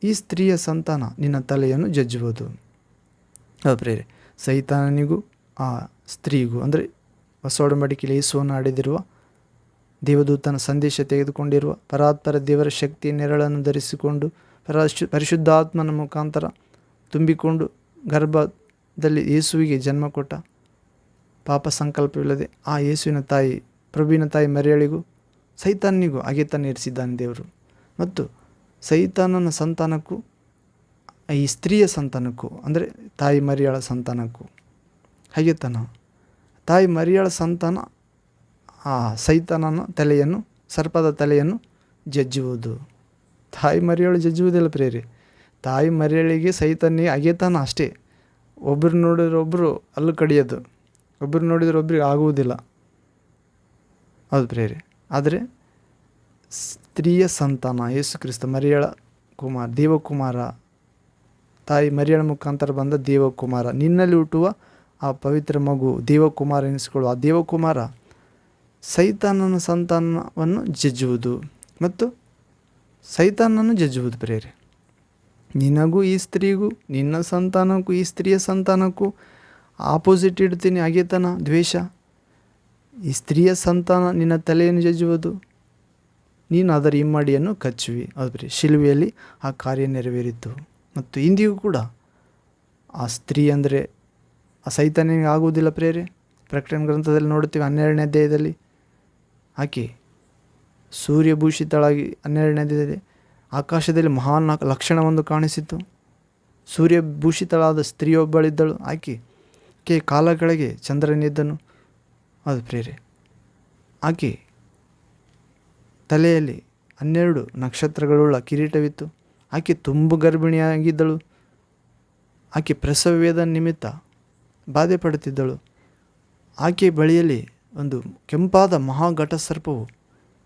[SPEAKER 1] ಈ ಸ್ತ್ರೀಯ ಸಂತಾನ ನಿನ್ನ ತಲೆಯನ್ನು ಜಜ್ಜುವುದು. ಪ್ರೇರೆ, ಸೈತಾನನಿಗೂ ಆ ಸ್ತ್ರೀಗೂ ಅಂದರೆ ಹೊಸ ಒಡಂಬಡಿಕೆಯಲ್ಲಿ ಯೇಸುವನ್ನು ಆಡಿದಿರುವ ದೇವದೂತನ ಸಂದೇಶ ತೆಗೆದುಕೊಂಡಿರುವ ಪರಾತ್ಪರ ದೇವರ ಶಕ್ತಿಯ ನೆರಳನ್ನು ಧರಿಸಿಕೊಂಡು ಪರಿಶುದ್ಧಾತ್ಮನ ಮುಖಾಂತರ ತುಂಬಿಕೊಂಡು ಗರ್ಭದಲ್ಲಿ ಯೇಸುವಿಗೆ ಜನ್ಮ ಕೊಟ್ಟ ಪಾಪ ಸಂಕಲ್ಪವಿಲ್ಲದೆ ಆ ಯೇಸುವಿನ ತಾಯಿ ಪ್ರಭುವಿನ ತಾಯಿ ಮರಿಯಳಿಗೂ ಸೈತಾನನಿಗೂ ಹಗೆತನ ಇರಿಸಿದ್ದಾನೆ ದೇವರು. ಮತ್ತು ಸೈತಾನನ ಸಂತಾನಕ್ಕೂ ಈ ಸ್ತ್ರೀಯ ಸಂತಾನಕ್ಕೂ ಅಂದರೆ ತಾಯಿ ಮರಿಯಳ ಸಂತಾನಕ್ಕೂ ಹಗೆತನ. ತಾಯಿ ಮರಿಯಳ ಸಂತಾನ ಆ ಸೈತಾನನ ತಲೆಯನ್ನು, ಸರ್ಪದ ತಲೆಯನ್ನು ಜಜ್ಜುವುದು. ತಾಯಿ ಮರಿಯಳು ಜಜ್ಜುವುದಿಲ್ಲ ಪ್ರೇರೆ. ತಾಯಿ ಮರಿಯಳಿಗೆ ಸೈತಾನಿಗೆ ಹಗೆತನ ಅಷ್ಟೇ. ಒಬ್ಬರು ನೋಡಿದ್ರೆ ಒಬ್ಬರು ಅಲ್ಲು ಕಡಿಯೋದು, ಒಬ್ಬರು ನೋಡಿದ್ರೆ ಒಬ್ಬರಿಗೆ ಆಗುವುದಿಲ್ಲ. ಹೌದು ಪ್ರೇರೆ. ಆದರೆ ಸ್ತ್ರೀಯ ಸಂತಾನ ಯೇಸು ಕ್ರಿಸ್ತ ಮರಿಯಳ ದೇವಕುಮಾರ, ತಾಯಿ ಮರಿಯಳ ಮುಖಾಂತರ ಬಂದ ದೇವಕುಮಾರ, ನಿನ್ನಲ್ಲಿ ಹುಟ್ಟುವ ಆ ಪವಿತ್ರ ಮಗು ದೇವಕುಮಾರ ಎನಿಸಿಕೊಳ್ಳುವ ಆ ದೇವಕುಮಾರ ಸೈತಾನನ ಸಂತಾನವನ್ನು ಜಜ್ಜುವುದು ಮತ್ತು ಸೈತಾನನ್ನು ಜಜ್ಜುವುದು ಪ್ರೇರೆ. ನಿನಗೂ ಈ ಸ್ತ್ರೀಗೂ, ನಿನ್ನ ಸಂತಾನಕ್ಕೂ ಈ ಸ್ತ್ರೀಯ ಸಂತಾನಕ್ಕೂ ಆಪೋಸಿಟ್ ಇಡ್ತೀನಿ ಹಗೆತನ, ದ್ವೇಷ. ಈ ಸ್ತ್ರೀಯ ಸಂತಾನ ನಿನ್ನ ತಲೆಯನ್ನು ಜಜ್ಜುವುದು, ನೀನು ಅದರ ಇಮ್ಮಡಿಯನ್ನು ಕಚ್ಚುವಿ. ಅದು ಪ್ರೇರೆ, ಶಿಲುವೆಯಲ್ಲಿ ಆ ಕಾರ್ಯ ನೆರವೇರಿತು. ಮತ್ತು ಇಂದಿಗೂ ಕೂಡ ಆ ಸ್ತ್ರೀ ಅಂದರೆ ಆ ಸೈತಾನಿಗೆ ಆಗುವುದಿಲ್ಲ ಪ್ರೇರೆ. ಪ್ರಕಟಣೆ ಗ್ರಂಥದಲ್ಲಿ ನೋಡ್ತೀವಿ 12ನೇ ಅಧ್ಯಾಯದಲ್ಲಿ ಆಕೆ ಸೂರ್ಯಭೂಷಿತಳಾಗಿ 12ನೇ ಅಧ್ಯಾಯದಲ್ಲಿ ಆಕಾಶದಲ್ಲಿ ಮಹಾನ್ ಲಕ್ಷಣವೊಂದು ಕಾಣಿಸಿತು. ಸೂರ್ಯಭೂಷಿತಳಾದ ಸ್ತ್ರೀಯೊಬ್ಬಳಿದ್ದಳು. ಆಕೆ ಕಾಲ ಕೆಳಗೆ ಚಂದ್ರನಿದ್ದನು. ಅದು ಪ್ರೇರೆ, ಆಕೆ ತಲೆಯಲ್ಲಿ 12 ನಕ್ಷತ್ರಗಳುಳ್ಳ ಕಿರೀಟವಿತ್ತು. ಆಕೆ ತುಂಬು ಗರ್ಭಿಣಿಯಾಗಿದ್ದಳು. ಆಕೆ ಪ್ರಸವ ವೇದನ ನಿಮಿತ್ತ ಬಾಧೆ ಪಡುತ್ತಿದ್ದಳು. ಆಕೆ ಬಳಿಯಲ್ಲಿ ಒಂದು ಕೆಂಪಾದ ಮಹಾಘಟ ಸರ್ಪವು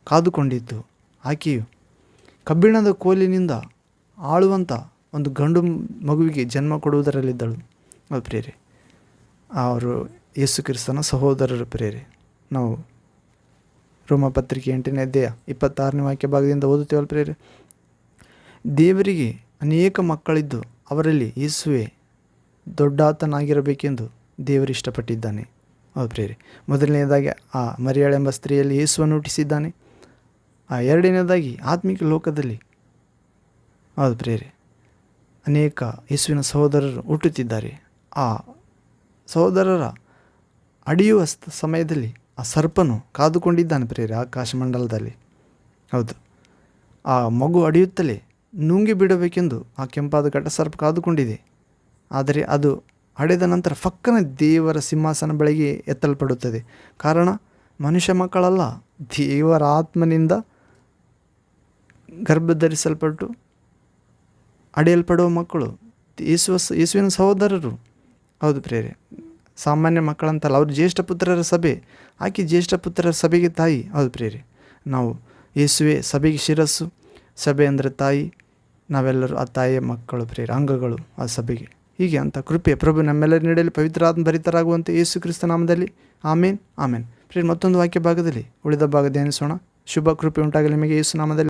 [SPEAKER 1] ಕಾದುಕೊಂಡಿತ್ತು. ಆಕೆಯು ಕಬ್ಬಿಣದ ಕೋಲಿನಿಂದ ಆಳುವಂಥ ಒಂದು ಗಂಡು ಮಗುವಿಗೆ ಜನ್ಮ ಕೊಡುವುದರಲ್ಲಿದ್ದಳು. ಅದು ಪ್ರೇರೆ, ಅವರು ಯೇಸು ಕ್ರಿಸ್ತನ ಸಹೋದರರು ಪ್ರೇರೆ. ನಾವು ರೋಮಪತ್ರಿಕೆ 8ನೇ ಅಧ್ಯಾಯ 26ನೇ ವಾಕ್ಯ ಭಾಗದಿಂದ ಓದುತ್ತೇವಲ್ಲ ಪ್ರೇರೆ. ದೇವರಿಗೆ ಅನೇಕ ಮಕ್ಕಳಿದ್ದು ಅವರಲ್ಲಿ ಯೇಸುವೆ ದೊಡ್ಡಾತನಾಗಿರಬೇಕೆಂದು ದೇವರು ಇಷ್ಟಪಟ್ಟಿದ್ದಾನೆ. ಹೌದು ಪ್ರೇರೆ, ಮೊದಲನೇದಾಗಿ ಆ ಮರಿಯಳೆಂಬ ಸ್ತ್ರೀಯಲ್ಲಿ ಯೇಸುವನ್ನು ಹುಟ್ಟಿಸಿದ್ದಾನೆ. ಎರಡನೇದಾಗಿ ಆತ್ಮಿಕ ಲೋಕದಲ್ಲಿ ಹೌದು ಪ್ರೇರೆ ಅನೇಕ ಯೇಸುವಿನ ಸಹೋದರರು ಹುಟ್ಟುತ್ತಿದ್ದಾರೆ. ಆ ಸಹೋದರರ ಅಡಿಯುವ ಸಮಯದಲ್ಲಿ ಆ ಸರ್ಪನು ಕಾದುಕೊಂಡಿದ್ದಾನೆ ಪ್ರೇರೆ ಆಕಾಶಮಂಡಲದಲ್ಲಿ. ಹೌದು, ಆ ಮಗು ಅಡಿಯುತ್ತಲೇ ನುಂಗಿ ಬಿಡಬೇಕೆಂದು ಆ ಕೆಂಪಾದ ಘಟ ಸರ್ಪ ಕಾದುಕೊಂಡಿದೆ. ಆದರೆ ಅದು ಅಡೆದ ನಂತರ ಫಕ್ಕನೆ ದೇವರ ಸಿಂಹಾಸನ ಬಳಿಗೆ ಎತ್ತಲ್ಪಡುತ್ತದೆ. ಕಾರಣ ಮನುಷ್ಯ ಮಕ್ಕಳಲ್ಲ, ದೇವರ ಆತ್ಮನಿಂದ ಗರ್ಭಧರಿಸಲ್ಪಟ್ಟು ಅಡೆಯಲ್ಪಡುವ ಮಕ್ಕಳು ಯೇಸುವಿನ ಸಹೋದರರು. ಹೌದು ಪ್ರೇರೆ, ಸಾಮಾನ್ಯ ಮಕ್ಕಳಂತಲ್ಲ, ಅವರು ಜ್ಯೇಷ್ಠ ಪುತ್ರರ ಸಭೆ. ಆಕೆ ಜ್ಯೇಷ್ಠ ಪುತ್ರರ ಸಭೆಗೆ ತಾಯಿ. ಹೌದು ಪ್ರೇರೆ, ನಾವು ಯೇಸುವೆ ಸಭೆಗೆ ಶಿರಸ್ಸು, ಸಭೆ ಅಂದರೆ ತಾಯಿ. ನಾವೆಲ್ಲರೂ ಆ ತಾಯಿಯ ಮಕ್ಕಳು ಪ್ರಿಯರ, ಅಂಗಗಳು ಆ ಸಭೆಗೆ. ಹೀಗೆ ಅಂತ ಕೃಪೆ ಪ್ರಭು ನಮ್ಮೆಲ್ಲರ ನೀಡಲಿ, ಪವಿತ್ರಾತ್ಮ ಭರಿತರಾಗುವಂತೆ ಯೇಸು ಕ್ರಿಸ್ತ ನಾಮದಲ್ಲಿ ಆಮೇನ್ ಆಮೇನ್. ಪ್ರಿಯರ, ಮತ್ತೊಂದು ವಾಕ್ಯ ಭಾಗದಲ್ಲಿ ಉಳಿದ ಭಾಗ ಧ್ಯಾನಿಸೋಣ. ಶುಭ ಕೃಪೆ ಉಂಟಾಗಲಿ ನಿಮಗೆ ಯೇಸು ನಾಮದಲ್ಲಿ.